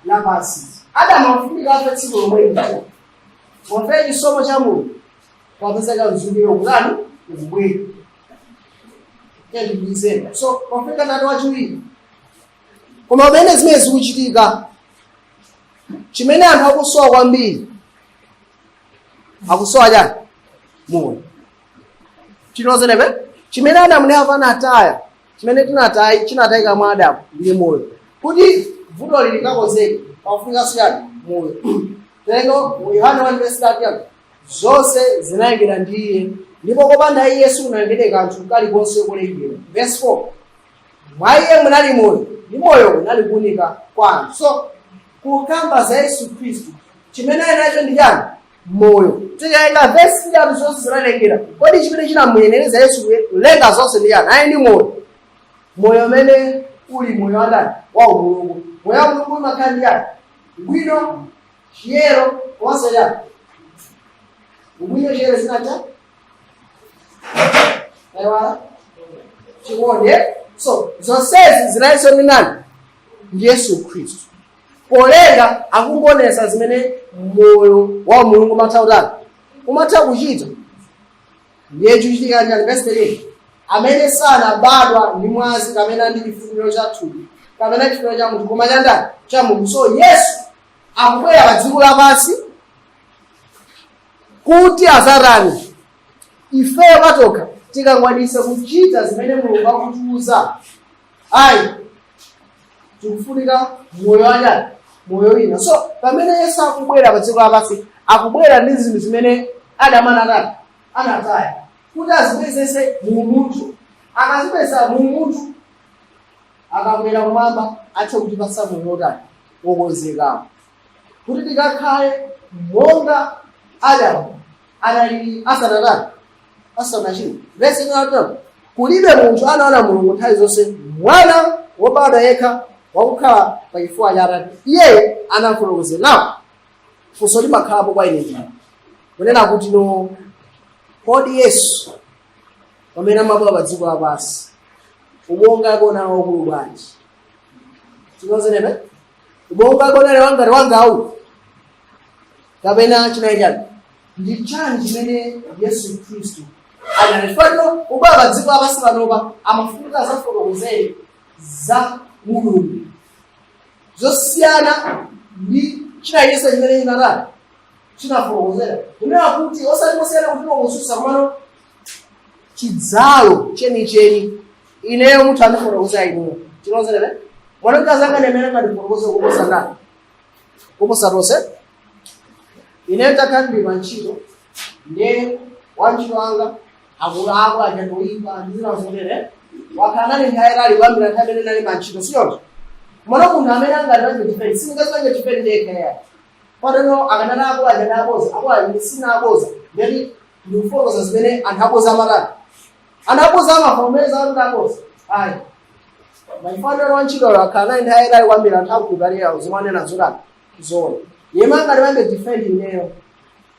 lapansi. Adamu amafunika afe tsiku lomwe. Mwamvera chisomo cha Mulungu. Kwapezeka mzuliro kulani ubwera. Ndibizeni. So kwafika nati wachiwiri. Koma pamene zimene zikuchitika, chimene anthu akusowa kwambiri, akusowa chani? Moyo. Chinozenepe? Chimene Adamu ndi Eva anataya, chimene chinatayika mwa Adamu ndi moyo. Kuti vuto lilikakozeke, pakufunika siyani? Moyo. Tengo Yohana 1:3 zonse zinayendera ndi iye, ndipo kopanda iye sikunayendere kanthu kalikonse kolengedwa. Verse 4, mwa iye munali moyo, ndi moyo unali kuwunika kwa anthu. So kukamba za Yesu Khristu, chimene anacho ndi chani? Moyo. Tikaenda verse 3 zonse zinalengedwa. Kodi chimene chinamuyenereza Yesu kulenga zonse ndi chani? Ayi ndi moyo. Moyo umene uli moyo wa Mulungu. Moyo wa Mulungu umakhala ndi chani? Bwino, chiyero, komanso chani? Ubwino chiyero zinacha? Ewa? Chiwonde? So, zonsezi zinayiso ndi nani? Ndi Yesu Khristu. Polenga akungonesa zimene moyo wa Mulungu umatha kuchita. Ndiye chuchitika njani? Verse 3. Amene sanabadwa ndi mwazi kapena ndi chifuniro cha thupi kapena chifuniro cha munthu koma cha ndani? Cha Mulungu. So Yesu akubwera pa dziko lapansi kuti azarani ifeyo patokha tikangwanisa kuchita zimene Mulungu akutiuza. Ayi tikufunika moyo wachani? Moyo wina. So pamene Yesu akubwera pa dziko lapansi, akubwera ndi zinthu zimene Adamu anataya kuti azipezese mu munthu. Akazipeza mu munthu, akabwera kumwamba athe kutipatsa moyo wotani? Wokonzeka kuti tikakhale monga Adamu anali asanachimwe. Verse 9, kulibe munthu anaona Mulungu nthawi zonse, mwana wobadwa yekha wakukhala pa chifuwa cha Atate, iyeyo anafotokozera. Nawo funso limakhalapo kwa ine ndine kunena kuti no, kodi Yesu pamene amabwera pa dziko lapansi ubongo akona wakulu bwanji? Tinozenepe? Ubongo akona wangawu kapena chinayi chani? Ndi chani chimene Yesu Khristu analifano ubwera pa dziko lapansi panopa amafunika zafotokozera za Mulungu zosiyana ndi chinayi chonse chimene chinafotokozera. Kunena kuti osati mosiyana kuti ngosusa mano chidzalo chenicheni ineyo munthu anifotokozera ineyo. Tinozenepe? Mwanamkazi anga nemene ngatifotokoze kuposa ndani? Kuposa tonse? Ineyo takhandima ntchito ndiye wantchito wanga akulaku achandoipa ndizinazotere wakhanani nthawi kwambiri nthawi imene nali mantchito siyonso. Mwana munthu amene angati chifeni singazipange chifeni ndekheya pateno akanana ako achadaboza ako ali sina aboza ndeti ndikufotokoza zimene anthu aboza amatani anaboza amafomeza andaboza. Ayi maifaniro wantchitoyo akhanani nthawi kwambiri anthu akukutalira zimanena zotani zona. Yema ngati pange defend ineyo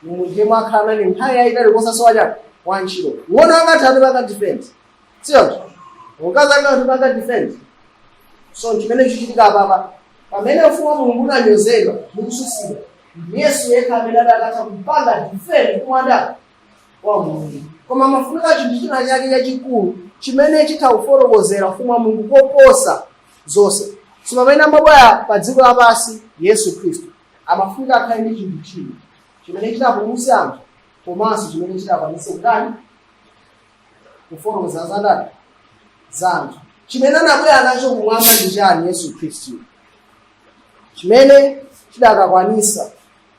munthu akhanani nthawi yayitali kosasowa chani wantchito. Uwona angati panga defend siyonso ukazi angati panga defend. So chimene chichitika apapa pamene ufumu wa Mulungu unanyozedwa ndikususidwa, Yesu yekha amene adakatha kupanga defend kumwanda wa Mulungu. Koma mafunika chinthu china chake chachikulu chimene chitaufotokozera ufumu wa Mulungu koposa zonse. So pamene amabwera pa dziko lapansi Yesu Khristu amafunika akhale ndi chinthu china chimene chitapulumutsa anthu komanso chimene chitapangitsa kutani kufotokoza za ndani za anthu. Chimene anabwera nacho kumwamba ndi chani? Yesu Khristu. Chimene chidakakwanisa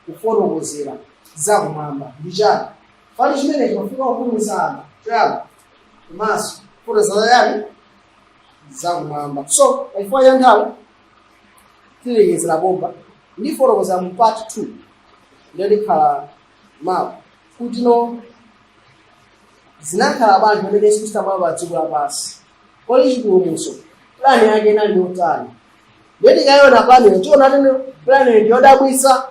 kufotokozera za kumwamba ndi chani? Fani chimene chimafika kupulumutsa anthu choyamba komanso kufotokoza yani za kumwamba. So chifukwa cha nthawi tilekezera bomba ndi fotokoza mu part 2 ndikhala mawu kuti no zinakhala bwanji pamene Yesu Khristu amabwera pa dziko lapansi. Kodi chipulumutso plani yake inali yotani? Ndeti kayona plani chiona tene plani ndi yodabwitsa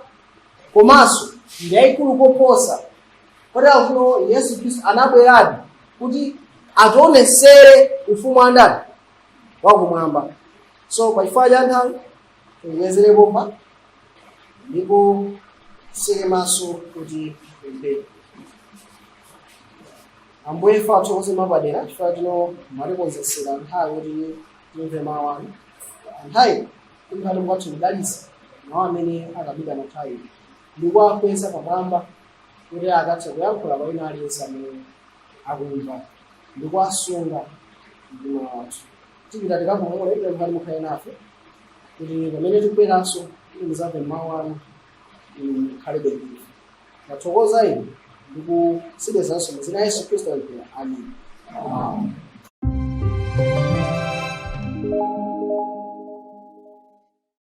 komanso ndi yayikulu koposa. Kodi akuno Yesu Khristu anabweradi kuti ationesere ufumu wa ndani wa kumwamba. So pa chifukwa cha nthawi Tuwezere bomba ndipo siremaso kuti mbe Ambuye fathu kusema padera chifukwa chino mwatikonzesera nthawi kuti timve mawu anu. Nthawi imkhale kwathu kudalitsa mawu amene akapita na nthawi ndipo akweza pamwamba kuti akathe kuyankhula kwa ina aliyense amene akumva ndipo asunga mtima wathu. Tipita tikapumule ndipo mkhale mukhale nafe kuti pamene tikubweranso muzamve mawu anu mkhale bwino. Tathokoza inu ndipo sidezanso muzina Yesu Kristo alipo. Amen.